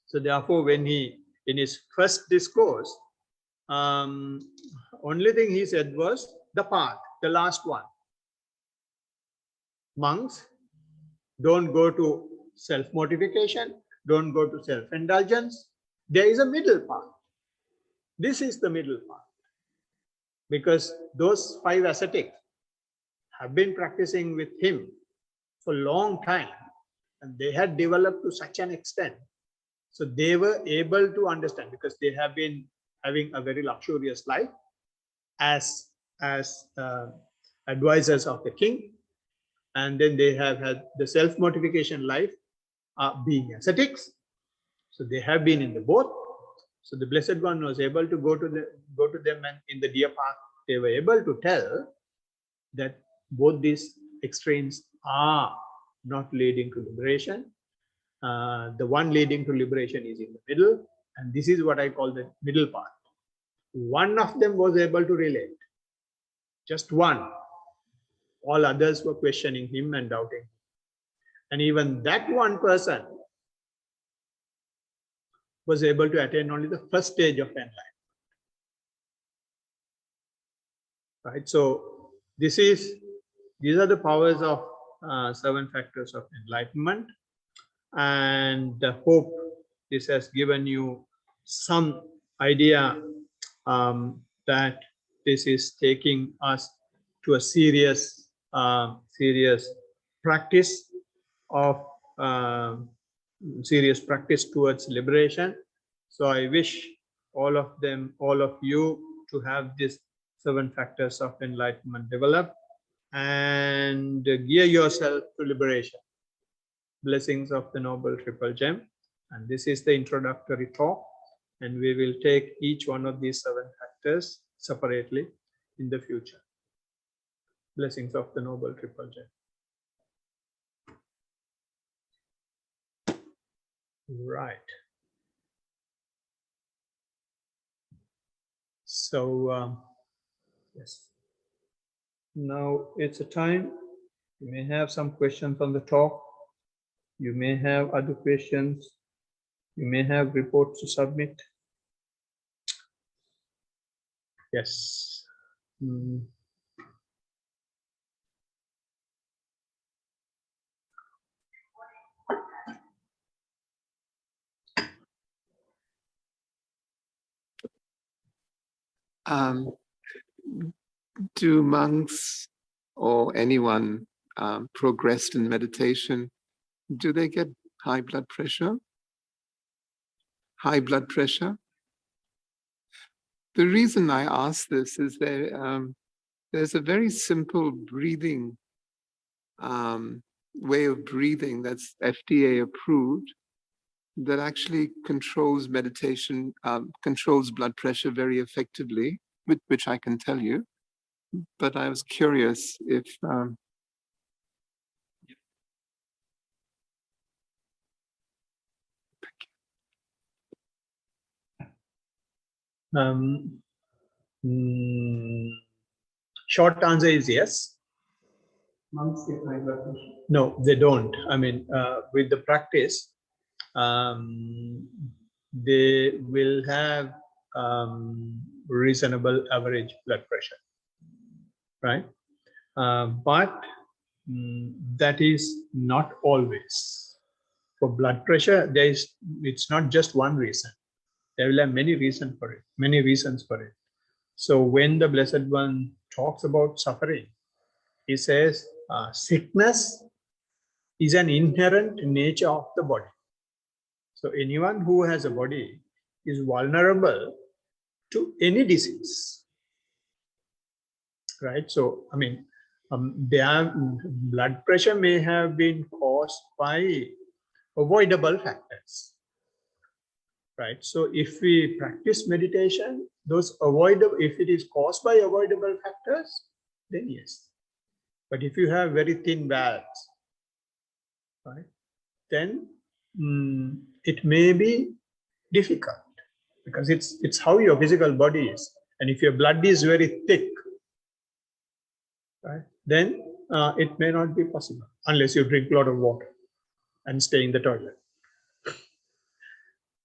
So therefore, when he, in his first discourse, only thing he said was the path, the last one. Monks, don't go to self-mortification, don't go to self-indulgence. There is a middle path. This is the middle path. Because those 5 ascetics have been practicing with him for a long time, and they had developed to such an extent. So they were able to understand, because they have been having a very luxurious life as advisors of the king. And then they have had the self-mortification life being ascetics. So they have been in the both. So the Blessed One was able to go to them, and in the deer path, they were able to tell that both these extremes are not leading to liberation. The one leading to liberation is in the middle, and this is what I call the middle path. One of them was able to relate, just one. All others were questioning him and doubting him. And even that one person was able to attain only the first stage of enlightenment. Right? So these are the powers of 7 factors of enlightenment. And I hope this has given you some idea that this is taking us to a serious practice of towards liberation. So I wish all of you to have this 7 factors of enlightenment develop and gear yourself to liberation. Blessings of the Noble Triple Gem. And this is the introductory talk, and we will take each one of these 7 factors separately in the future. Blessings of the Noble Triple Gem. Right. So Yes. Now it's a time. You may have some questions on the talk. You may have other questions. You may have reports to submit. Yes. Mm. Do monks or anyone progressed in meditation, do they get high blood pressure? High blood pressure? The reason I ask this is there's a very simple breathing way of breathing that's FDA approved that actually controls meditation, controls blood pressure very effectively, which I can tell you. But I was curious if Short answer is yes. Monks get high blood pressure. No, they don't. I mean, with the practice, they will have reasonable average blood pressure, right? But that is not always. For blood pressure, it's not just one reason. There will have many reasons for it, many reasons for it. So when the Blessed One talks about suffering, he says sickness is an inherent nature of the body. So anyone who has a body is vulnerable to any disease, right? So, I mean, their blood pressure may have been caused by avoidable factors, right? So if we practice meditation, those avoidable, if it is caused by avoidable factors, then yes. But if you have very thin valves, right, then it may be difficult because it's how your physical body is. And if your blood is very thick, right, then it may not be possible unless you drink a lot of water and stay in the toilet.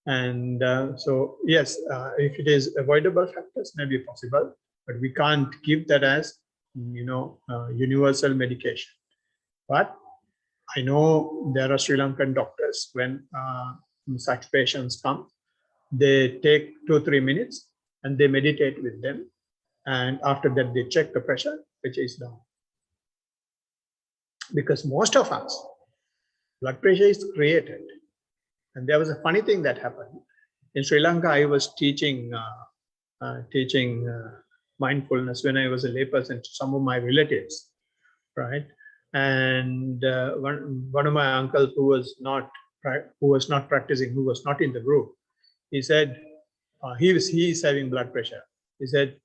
And so, yes, if it is avoidable factors, may be possible, but we can't give that as, universal medication. But I know there are Sri Lankan doctors, when such patients come, they take 2 or 3 minutes and they meditate with them. And after that, they check the pressure, which is down. Because most of us, blood pressure is created. And there was a funny thing that happened. In Sri Lanka, I was teaching mindfulness when I was a layperson to some of my relatives, right? And one of my uncles who was not practicing, who was not in the group, he said he is having blood pressure. He said,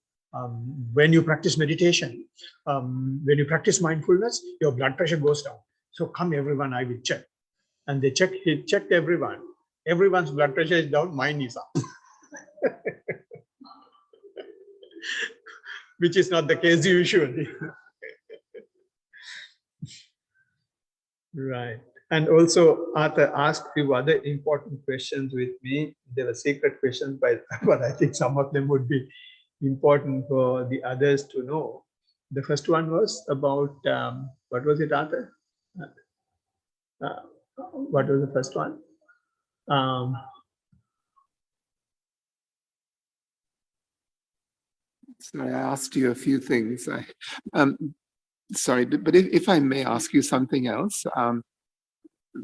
when you practice meditation, when you practice mindfulness, your blood pressure goes down. So come everyone, I will check. And he checked everyone. Everyone's blood pressure is down, mine is up. Which is not the case usually. Right. And also Arthur asked a few other important questions with me. They were secret questions, but I think some of them would be important for the others to know. The first one was about, what was it, Arthur? What was the first one? So I asked you a few things. Sorry, but if I may ask you something else,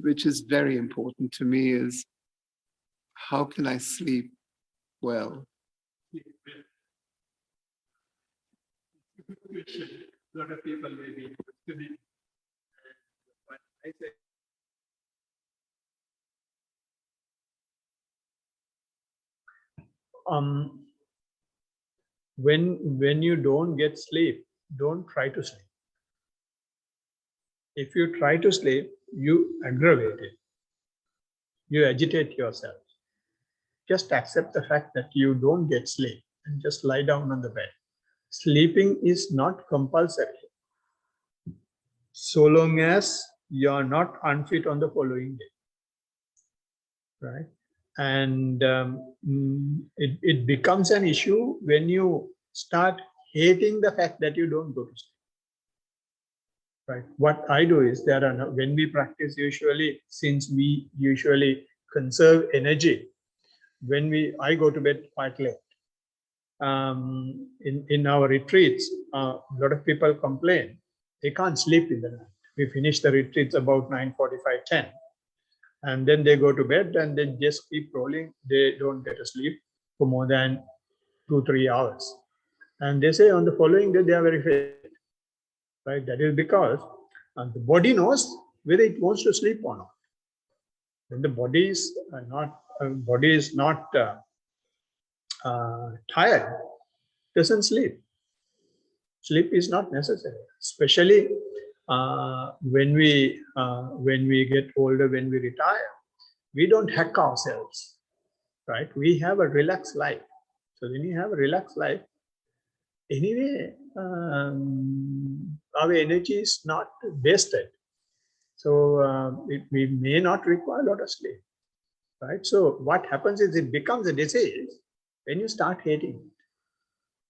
which is very important to me, is how can I sleep well? A lot of people may be interested. But I say, when you don't get sleep, don't try to sleep. If you try to sleep, you aggravate it. You agitate yourself. Just accept the fact that you don't get sleep and just lie down on the bed. sleeping is not compulsory, so long as you are not unfit on the following day, right? And it becomes an issue when you start hating the fact that you don't go to sleep. Right. What I do is when we practice, usually, since we usually conserve energy, I go to bed quite late. In our retreats, a lot of people complain they can't sleep in the night. We finish the retreats about 9:45, 10, and then they go to bed and then just keep rolling. They don't get to sleep for more than 2-3 hours, and they say on the following day they are very fit. Right? That is because the body knows whether it wants to sleep or not. When the body is not tired, doesn't sleep. Sleep is not necessary, especially when we get older, when we retire. We don't hack ourselves, right? We have a relaxed life. So when you have a relaxed life, anyway, our energy is not wasted. So we may not require a lot of sleep, right? So what happens is it becomes a disease when you start hating it,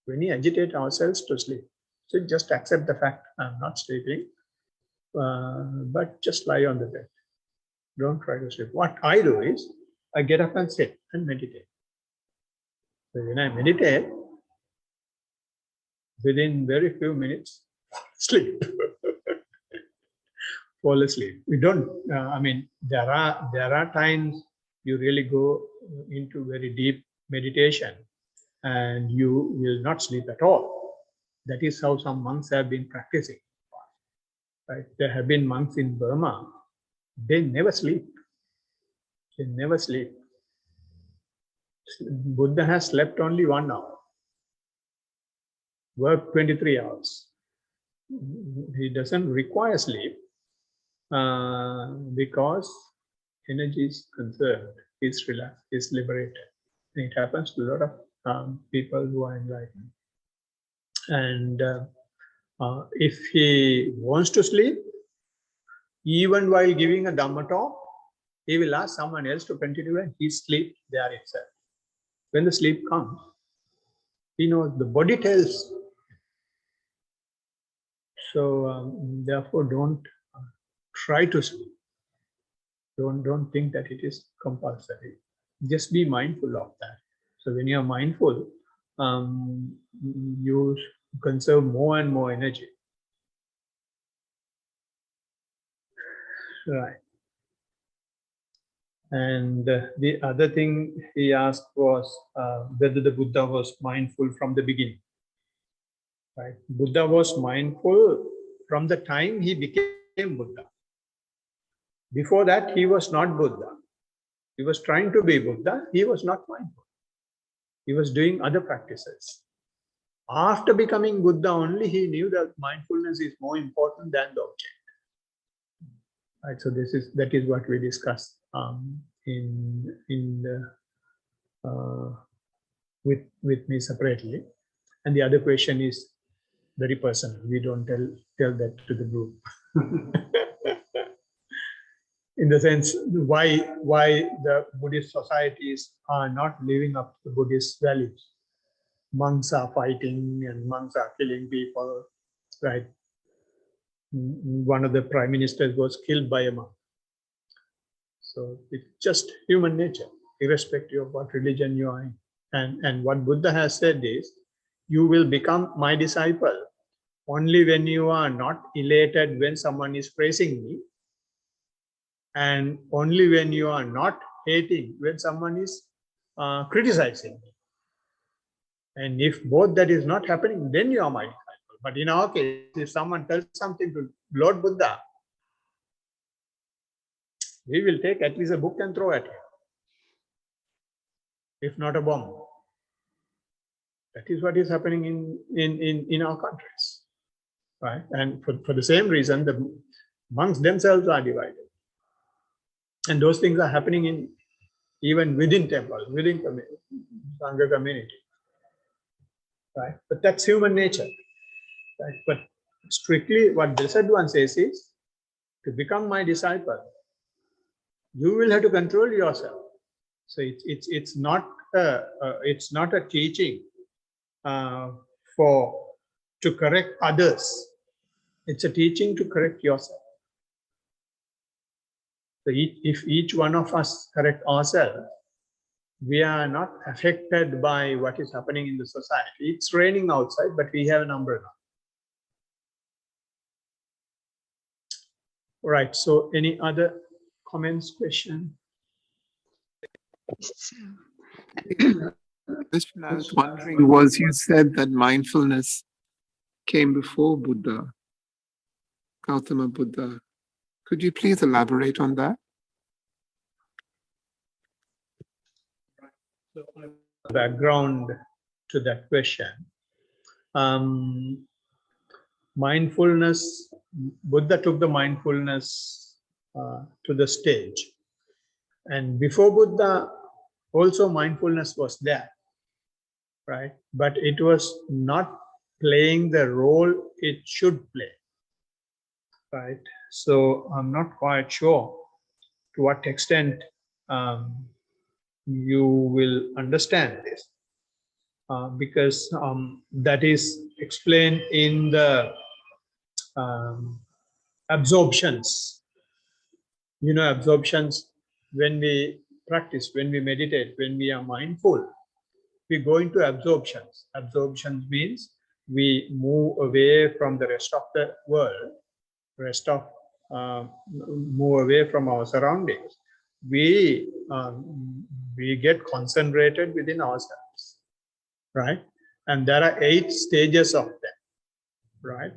when we agitate ourselves to sleep. So just accept the fact I'm not sleeping, but just lie on the bed. Don't try to sleep. What I do is I get up and sit and meditate. So when I meditate, within very few minutes, sleep. Fall asleep. We don't. There are times you really go into very deep meditation, and you will not sleep at all. That is how some monks have been practicing. Right? There have been monks in Burma. They never sleep. They never sleep. Buddha has slept only 1 hour. Worked 23 hours. He doesn't require sleep because energy is conserved, is relaxed, is liberated. It happens to a lot of people who are enlightened. And if he wants to sleep, even while giving a Dhamma talk, he will ask someone else to continue and he sleeps there itself. When the sleep comes, he knows the body tells. So therefore, don't try to sleep. Don't think that it is compulsory. Just be mindful of that. So when you are mindful, you conserve more and more energy. Right. And the other thing he asked was whether the Buddha was mindful from the beginning. Right. Buddha was mindful from the time he became Buddha. Before that, he was not Buddha. He was trying to be Buddha. He was not mindful. He was doing other practices. After becoming Buddha only, he knew that mindfulness is more important than the object. Right. So that is what we discussed with me separately. And the other question is very personal. We don't tell that to the group. In the sense, why the Buddhist societies are not living up to Buddhist values. Monks are fighting and monks are killing people, right? One of the prime ministers was killed by a monk. So it's just human nature, irrespective of what religion you are in. And what Buddha has said is, you will become my disciple only when you are not elated when someone is praising me, and only when you are not hating when someone is criticizing me. And if both that is not happening, then you are my disciple. But in our case, if someone tells something to Lord Buddha, we will take at least a book and throw at him, if not a bomb. That is what is happening in our countries, right? And for the same reason, the monks themselves are divided. And those things are happening even within temple, within Sangha community. right? But that's human nature, right? But strictly what Blessed One says is, to become my disciple, you will have to control yourself. So it's not a teaching for to correct others. It's a teaching to correct yourself. So if each one of us correct ourselves, we are not affected by what is happening in the society. It's raining outside, but we have an umbrella. All right. So any other comments, question? Question I was wondering was, you said that mindfulness came before Buddha, Gautama Buddha. Could you please elaborate on that? So background to that question. Mindfulness, Buddha took the mindfulness to the stage. And before Buddha, also mindfulness was there, right? But it was not playing the role it should play, right? So I'm not quite sure to what extent you will understand this, because that is explained in the absorptions. You know, absorptions, when we practice, when we meditate, when we are mindful, we go into absorptions. Absorptions means we move away from the rest of the world, move away from our surroundings. We get concentrated within ourselves, right? And there are 8 stages of that, right?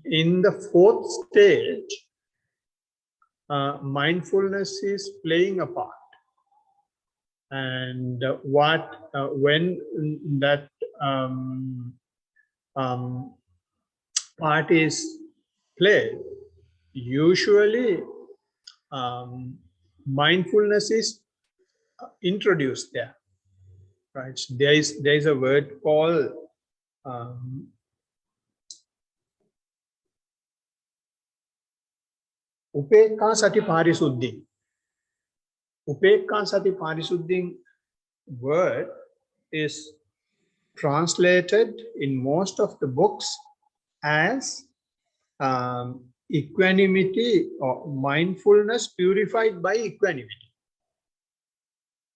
In the 4th stage, mindfulness is playing a part. And when that part is played, usually mindfulness is introduced there, right? So there is a word called Upekka Sati Parisuddhi. Upekka Sati Parisuddhi word is translated in most of the books as equanimity or mindfulness purified by equanimity.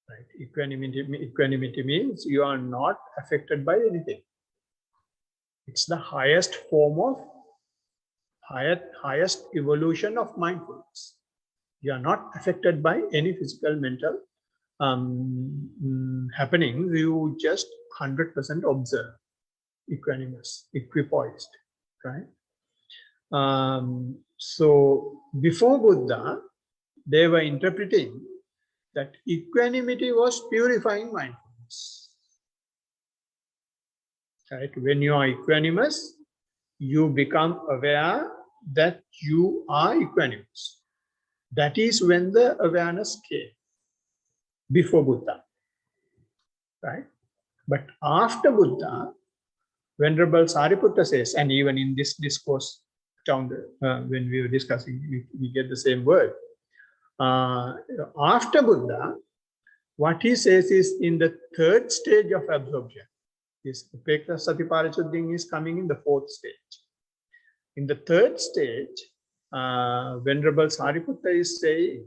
Right? Equanimity means you are not affected by anything. It's the highest form of highest evolution of mindfulness. You are not affected by any physical, mental happenings. You just 100% observe, equanimous, equipoised, right? So before Buddha, they were interpreting that equanimity was purifying mindfulness. Right? When you are equanimous, you become aware that you are equanimous. That is when the awareness came, before Buddha, right? But after Buddha, Venerable Sariputta says, and even in this discourse, when we were discussing, we get the same word. After Buddha, what he says is in the 3rd stage of absorption. This Upekka Sati Parisuddhi is coming in the 4th stage. In the 3rd stage, Venerable Sariputta is saying,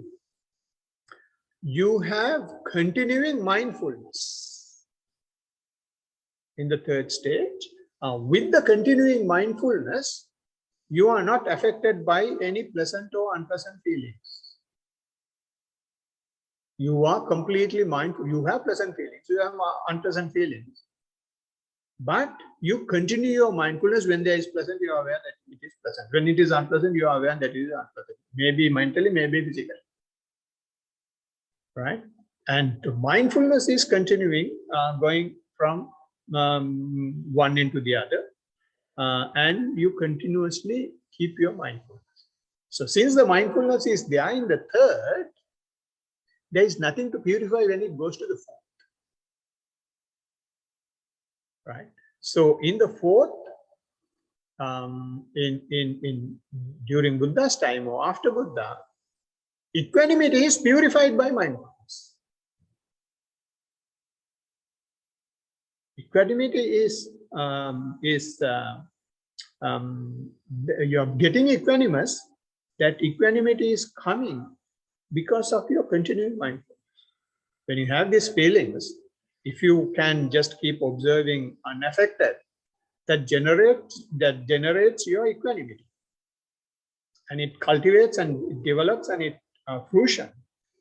you have continuing mindfulness. In the 3rd stage, with the continuing mindfulness, you are not affected by any pleasant or unpleasant feelings. You are completely mindful. You have pleasant feelings, you have unpleasant feelings. But you continue your mindfulness. When there is pleasant, you are aware that it is pleasant. When it is unpleasant, you are aware that it is unpleasant. Maybe mentally, maybe physically. Right? And mindfulness is continuing, going from one into the other. And you continuously keep your mindfulness. So since the mindfulness is there in the 3rd, there is nothing to purify when it goes to the 4th. right? So in the fourth, during Buddha's time or after Buddha, equanimity is purified by mindfulness. Equanimity is you're getting equanimous. That equanimity is coming because of your continuing mindfulness. When you have these feelings, if you can just keep observing unaffected, that generates your equanimity, and it cultivates and it develops and it fruition.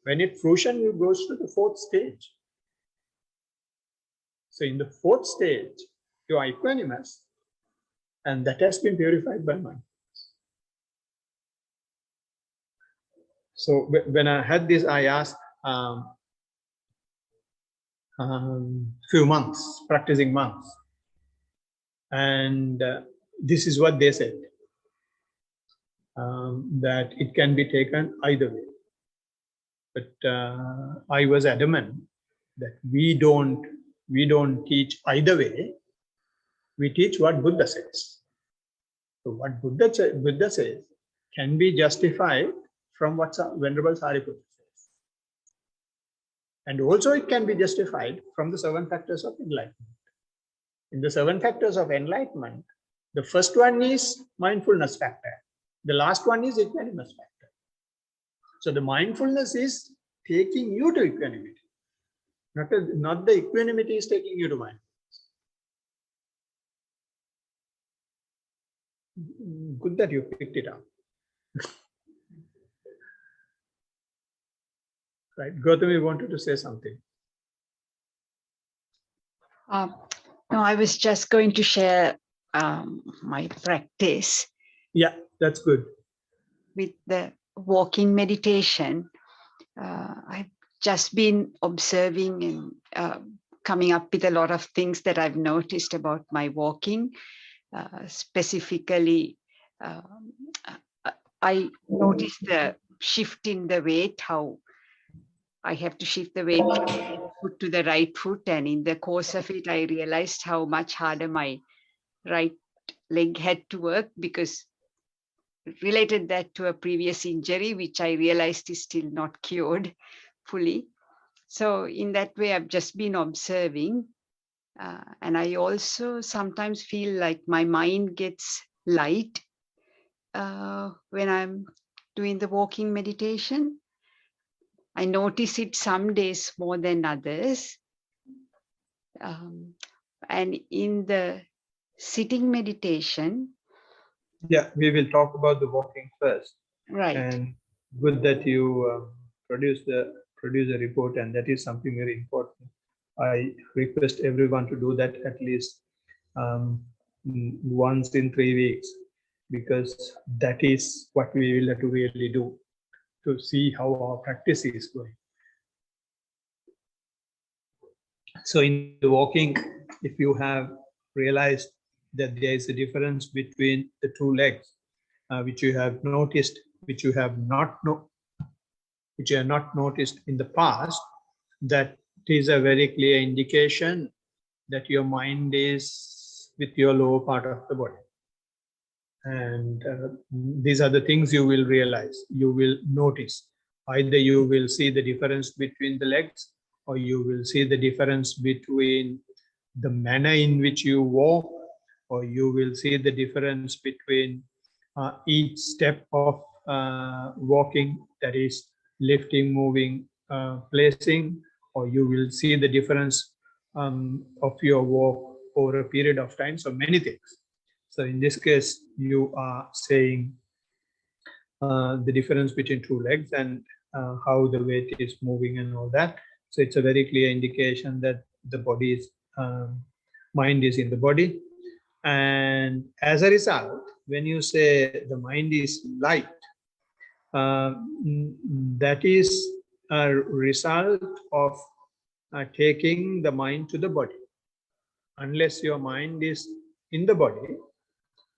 When it fruition, it goes to the fourth stage. So in the fourth stage, you are equanimous, and that has been purified by mind. So when I had this, I asked few monks, practicing monks, and this is what they said, that it can be taken either way. But I was adamant that we don't teach either way. We teach what Buddha says. So what Buddha says can be justified from what Venerable Sariputta says. And also it can be justified from the 7 factors of enlightenment. In the 7 factors of enlightenment, the first one is mindfulness factor. The last one is equanimous factor. So the mindfulness is taking you to equanimity. Not the equanimity is taking you to mindfulness. Good that you picked it up. Right, Gautami wanted to say something. No, I was just going to share my practice. Yeah, that's good. With the walking meditation. I've just been observing and coming up with a lot of things that I've noticed about my walking. Specifically, I noticed the shift in the weight, how I have to shift the weight from the left foot to the right foot. And in the course of it, I realized how much harder my right leg had to work, because related that to a previous injury, which I realized is still not cured fully. So in that way, I've just been observing. And I also sometimes feel like my mind gets light when I'm doing the walking meditation. I notice it some days more than others. And in the sitting meditation. Yeah, we will talk about the walking first. Right. And good that you produce a report, and that is something very important. I request everyone to do that at least once in 3 weeks, because that is what we will have to really do to see how our practice is going. So in the walking, if you have realized that there is a difference between the 2 legs, which you have noticed, which you have not noticed in the past, that is a very clear indication that your mind is with your lower part of the body. And these are the things you will realize, you will notice. Either you will see the difference between the legs, or you will see the difference between the manner in which you walk, or you will see the difference between each step of walking, that is lifting, moving, placing, or you will see the difference of your walk over a period of time. So many things. So in this case, you are saying the difference between 2 legs and how the weight is moving and all that. So it's a very clear indication that the body is, mind is in the body. And as a result, when you say the mind is light, that is a result of taking the mind to the body. Unless your mind is in the body,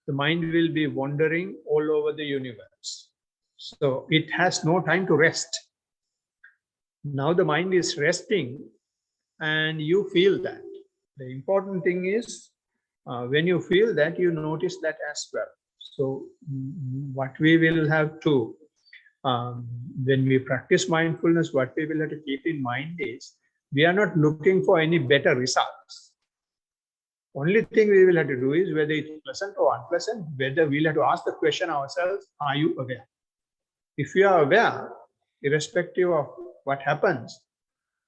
the mind will be wandering all over the universe. So it has no time to rest. Now the mind is resting, and you feel that The important thing is when you feel that, you notice that as well. So what we will have to, when we practice mindfulness, what we will have to keep in mind is, we are not looking for any better results. Only thing we will have to do is, whether it's pleasant or unpleasant, whether we'll have to ask the question ourselves, are you aware? If you are aware, irrespective of what happens,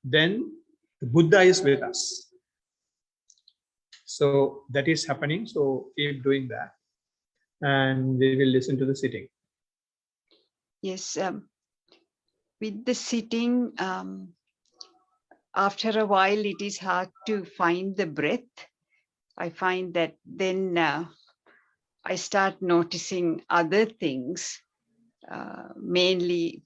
then the Buddha is with us. So that is happening. So keep doing that. And we will listen to the sitting. Yes, with the sitting, after a while, it is hard to find the breath. I find that then I start noticing other things. Mainly,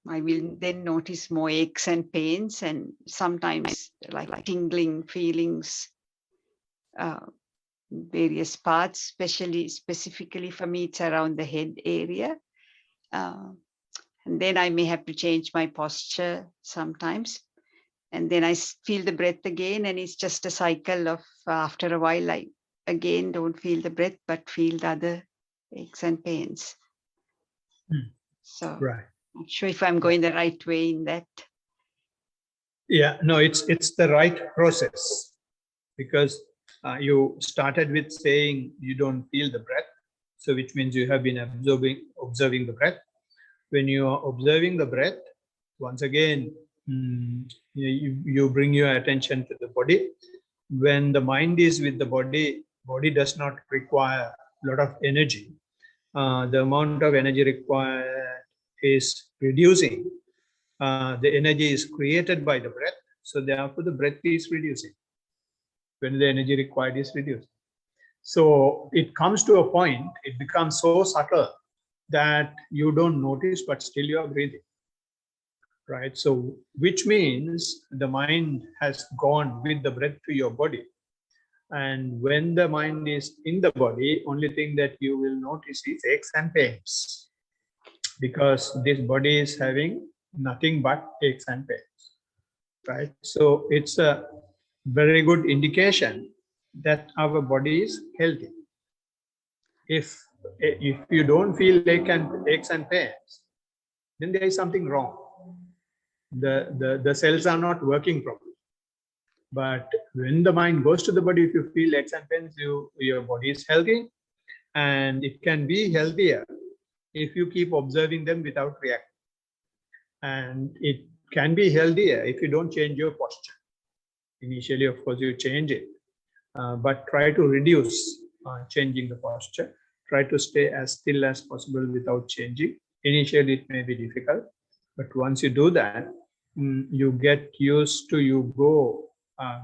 I will then notice more aches and pains, and sometimes like tingling feelings, various parts, specifically for me, it's around the head area. And then I may have to change my posture sometimes. And then I feel the breath again, and it's just a cycle of after a while, I again don't feel the breath, but feel the other aches and pains. So Right. not sure if I'm going the right way in that. Yeah, no, it's the right process, because you started with saying you don't feel the breath. So which means you have been observing the breath. When you are observing the breath, once again, you bring your attention to the body. When the mind is with the body, body does not require a lot of energy. The amount of energy required is reducing. The energy is created by the breath. So therefore, the breath is reducing when the energy required is reduced. So it comes to a point, it becomes so subtle that you don't notice, but still you are breathing. Right? So which means the mind has gone with the breath to your body. And when the mind is in the body, only thing that you will notice is aches and pains, because this body is having nothing but aches and pains. Right? So it's a very good indication that our body is healthy. If you don't feel aches and pains, then there is something wrong. The cells are not working properly. But when the mind goes to the body, if you feel aches and pains, your body is healthy, and it can be healthier if you keep observing them without reacting. And it can be healthier if you don't change your posture. Initially, of course, you change it, but try to reduce changing the posture. Try to stay as still as possible without changing. Initially, it may be difficult, but once you do that, you get used to, you go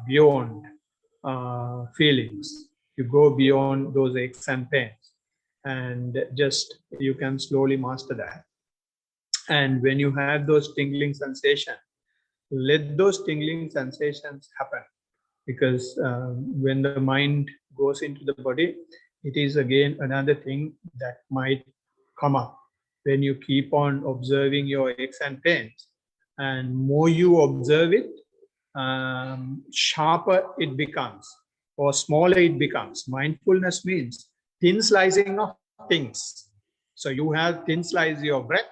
beyond feelings. You go beyond those aches and pains, and just you can slowly master that. And when you have those tingling sensations, let those tingling sensations happen, because when the mind goes into the body, it is again another thing that might come up. When you keep on observing your aches and pains, and more you observe it, sharper it becomes, or smaller it becomes. Mindfulness means thin slicing of things. So you have thin slice your breath,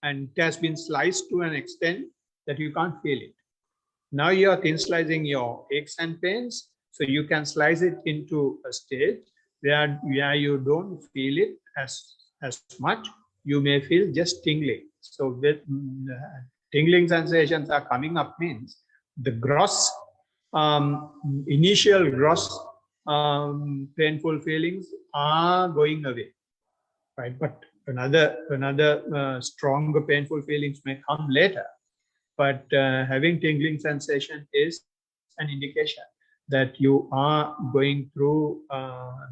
and it has been sliced to an extent that you can't feel it. Now you are thin slicing your aches and pains, so you can slice it into a stage where you don't feel it as much. You may feel just tingling. So with tingling sensations are coming up means the gross, initial gross painful feelings are going away, right? But another stronger painful feelings may come later. But having tingling sensation is an indication that you are going through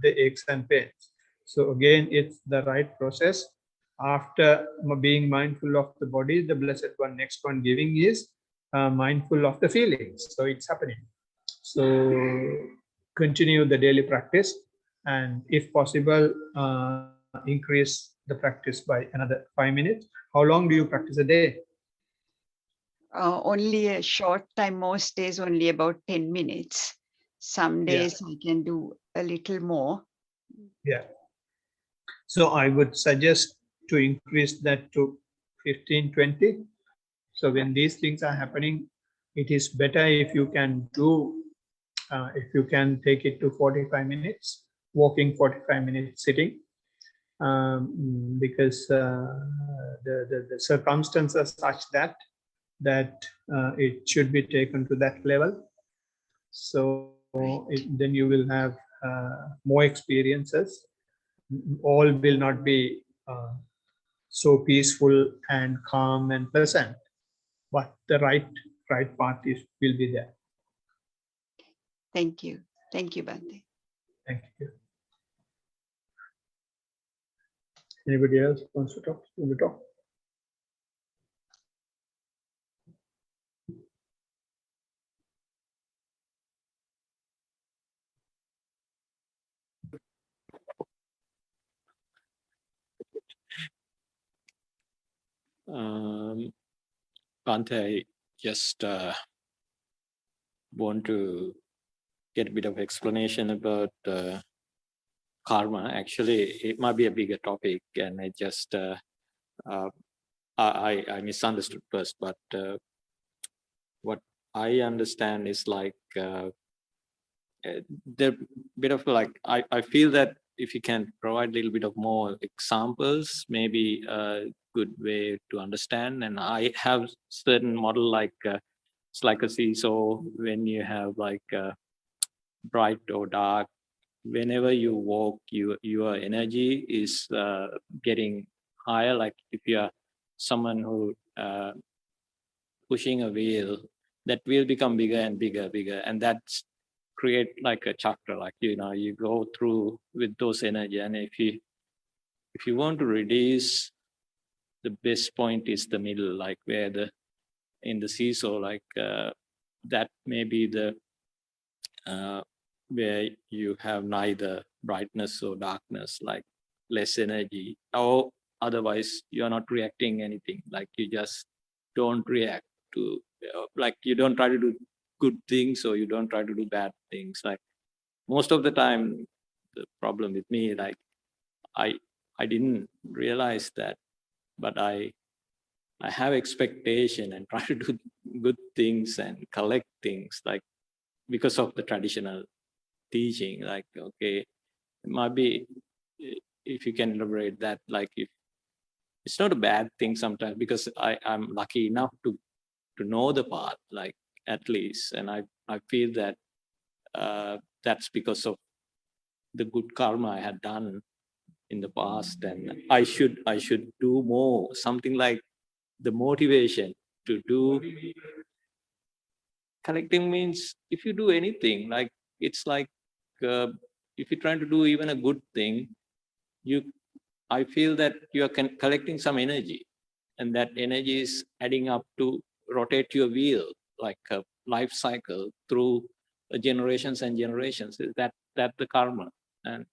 the aches and pains. So again, it's the right process. After being mindful of the body, the Blessed One, next one giving is mindful of the feelings. So it's happening. So continue the daily practice, and if possible, increase the practice by another 5 minutes. How long do you practice a day? Only a short time, most days only about 10 minutes. Some Yeah. days I can do a little more. Yeah. So I would suggest to increase that to 15, 20. So when these things are happening, it is better if you can do, if you can take it to 45 minutes, walking 45 minutes, sitting, because the circumstances are such that it should be taken to that level. So then you will have more experiences. All will not be so peaceful and calm and pleasant, but the right path will be there. Thank you. Thank you, Bhante. Thank you. Anybody else wants to talk? Bhante, I just want to get a bit of explanation about karma. Actually, it might be a bigger topic, and I just I misunderstood first. But what I understand is like the bit of like I feel that if you can provide a little bit of more examples, maybe a good way to understand. And I have certain model like it's like a seesaw when you have like bright or dark. Whenever you walk, your energy is getting higher. Like if you are someone who pushing a wheel, that wheel become bigger and bigger, and that's create like a chakra. Like you go through with those energy, and if you want to reduce, the best point is the middle, like where in the seesaw, like that may be the where you have neither brightness or darkness, like less energy, or otherwise you're not reacting anything, like you just don't react to like you don't try to do good things or you don't try to do bad things. Like most of the time the problem with me, like I didn't realize that, but I have expectation and try to do good things and collect things, like because of the traditional teaching. Like okay, it might be, if you can elaborate that, like if it's not a bad thing sometimes, because I'm lucky enough to know the path, like at least, and I feel that that's because of the good karma I had done in the past, and I should do more, something like the motivation to do. Collecting means if you do anything, like it's like uh, if you're trying to do even a good thing, I feel that you are collecting some energy, and that energy is adding up to rotate your wheel like a life cycle through generations and generations. That's the karma, and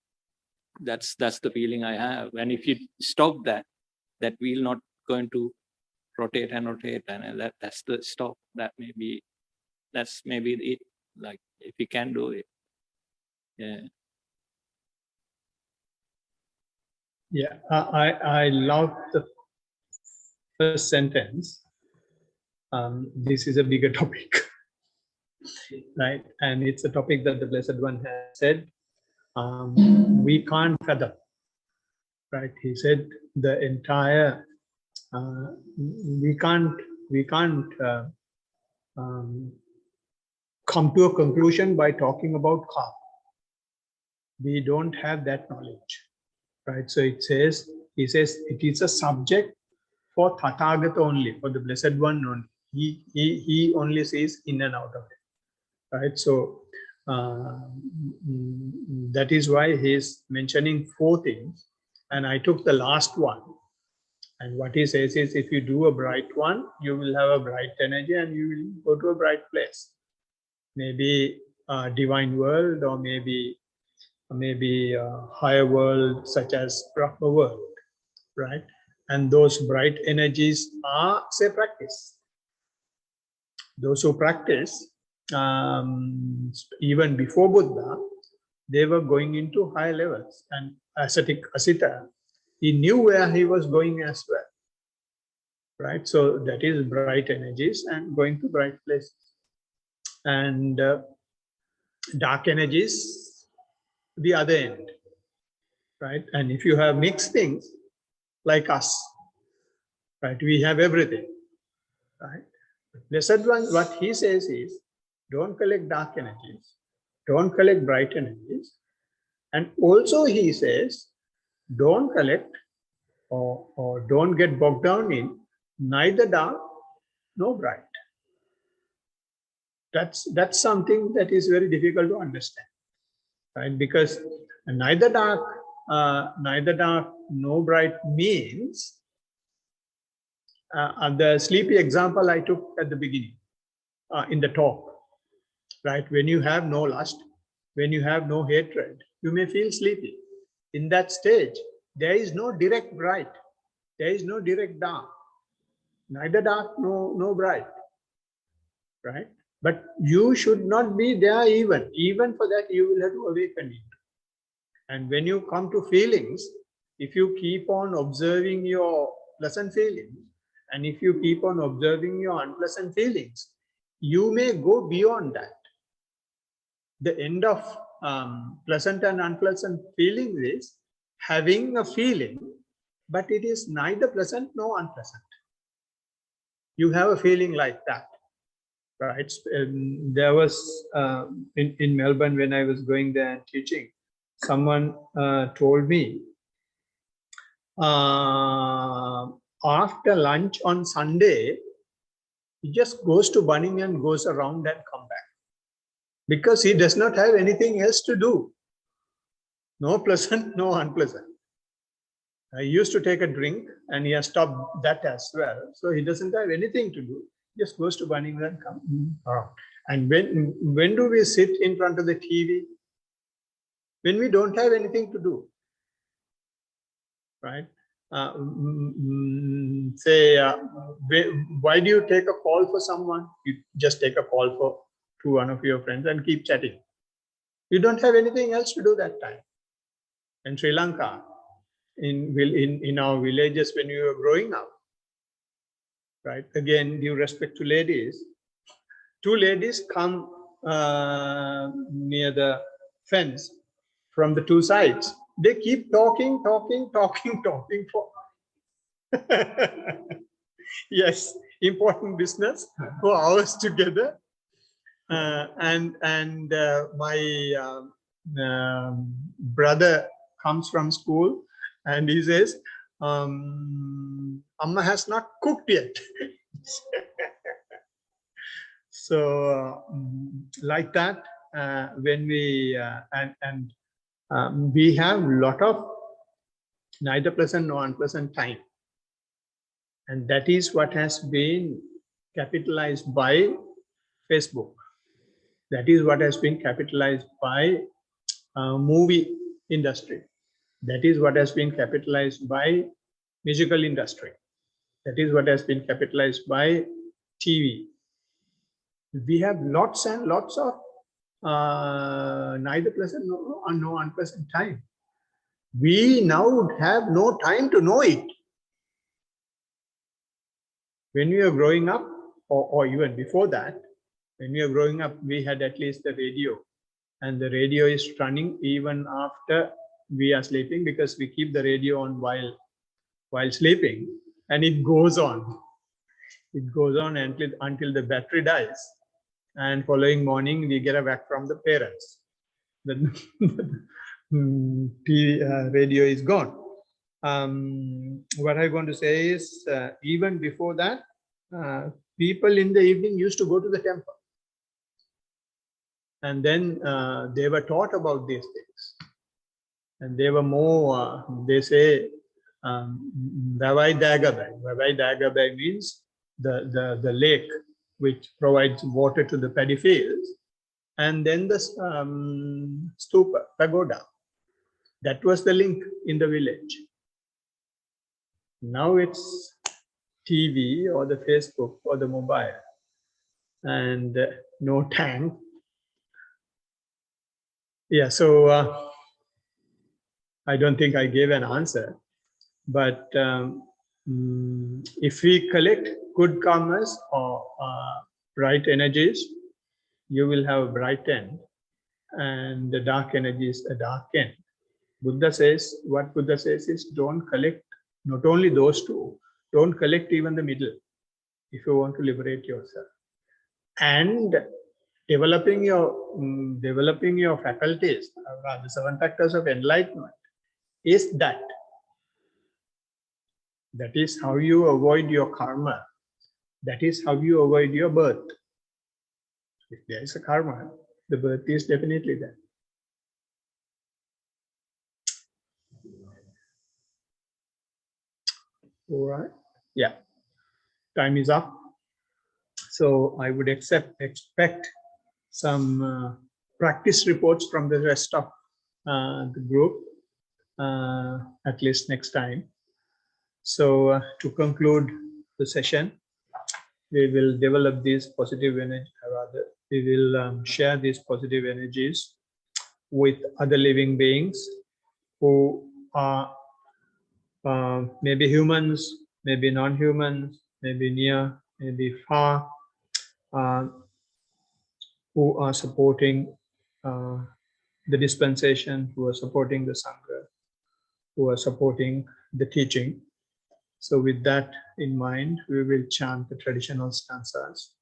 that's the feeling I have. And if you stop that wheel not going to rotate and rotate, and that's the stop. That's maybe it. Like if you can do it, yeah. Yeah, I love the first sentence. This is a bigger topic, right? And it's a topic that the Blessed One has said we can't fathom, right? He said the entire we can't come to a conclusion by talking about karma. We don't have that knowledge, right? So he says it is a subject for Tathagata only, for the Blessed One only. He only sees in and out of it, right? So that is why he's mentioning 4 things, and I took the last one. And what he says is, if you do a bright one, you will have a bright energy and you will go to a bright place. Maybe a divine world, or maybe a higher world such as Brahma world, right? And those bright energies are, say, practice. Those who practice, even before Buddha, they were going into higher levels. And ascetic Asita, he knew where he was going as well. Right? So that is bright energies and going to bright places. And dark energies, the other end. Right? And if you have mixed things, like us, right? We have everything, right? Blessed One, what he says is, don't collect dark energies, don't collect bright energies. And also he says, don't collect or don't get bogged down in neither dark nor bright. That's something that is very difficult to understand, right? Because neither dark nor bright means the sleepy example I took at the beginning in the talk, right? When you have no lust, when you have no hatred, you may feel sleepy. In that stage, there is no direct bright, there is no direct dark, neither dark no bright, right? But you should not be there even for that you will have to awaken it. And when you come to feelings, if you keep on observing your pleasant feelings, and if you keep on observing your unpleasant feelings, you may go beyond that. The end of pleasant and unpleasant feelings is having a feeling, but it is neither pleasant nor unpleasant. You have a feeling like that, right? There was in Melbourne when I was going there and teaching, someone told me, after lunch on Sunday, he just goes to Bunning and goes around and come back. Because he does not have anything else to do. No pleasant, no unpleasant. He used to take a drink and he has stopped that as well. So he doesn't have anything to do. He just goes to Bunning and comes around. And when do we sit in front of the TV? When we don't have anything to do. Right? Why do you take a call for someone? You just take a call to one of your friends and keep chatting. You don't have anything else to do that time. In Sri Lanka, in our villages when you were growing up, right? Again, due respect to ladies, two ladies come near the fence from the two sides. They keep talking for yes, important business for hours together. And my brother comes from school and he says, Amma has not cooked yet. So like that, when we we have a lot of neither pleasant nor unpleasant time. And that is what has been capitalized by Facebook. That is what has been capitalized by movie industry. That is what has been capitalized by musical industry. That is what has been capitalized by TV. We have lots and lots of neither pleasant nor unpleasant time. We now have no time to know it. When we were growing up, or even before that, when we were growing up, we had at least the radio. And the radio is running even after we are sleeping because we keep the radio on while sleeping. And it goes on. It goes on until the battery dies. And following morning, we get a whack from the parents. The radio is gone. What I want to say is, even before that, people in the evening used to go to the temple. And then they were taught about these things. And they were more, they say, Vavai Dagabai. Vavai Dagabai means the lake which provides water to the paddy fields. And then the stupa, pagoda. That was the link in the village. Now it's TV or the Facebook or the mobile. and no tank. Yeah, so I don't think I gave an answer, but if we collect good karmas or bright energies, you will have a bright end, and the dark energy is a dark end. Buddha says, what Buddha says is, don't collect not only those two, don't collect even the middle if you want to liberate yourself. And developing your faculties, the 7 factors of enlightenment, is that. That is how you avoid your karma. That is how you avoid your birth. If there is a karma, the birth is definitely there. All right. Yeah. Time is up. So I would expect some practice reports from the rest of the group, at least next time. So to conclude the session, we will develop these positive energy, rather, we will share these positive energies with other living beings who are maybe humans, maybe non-humans, maybe near, maybe far, who are supporting the dispensation, who are supporting the Sangha, who are supporting the teaching. So with that in mind, we will chant the traditional stanzas.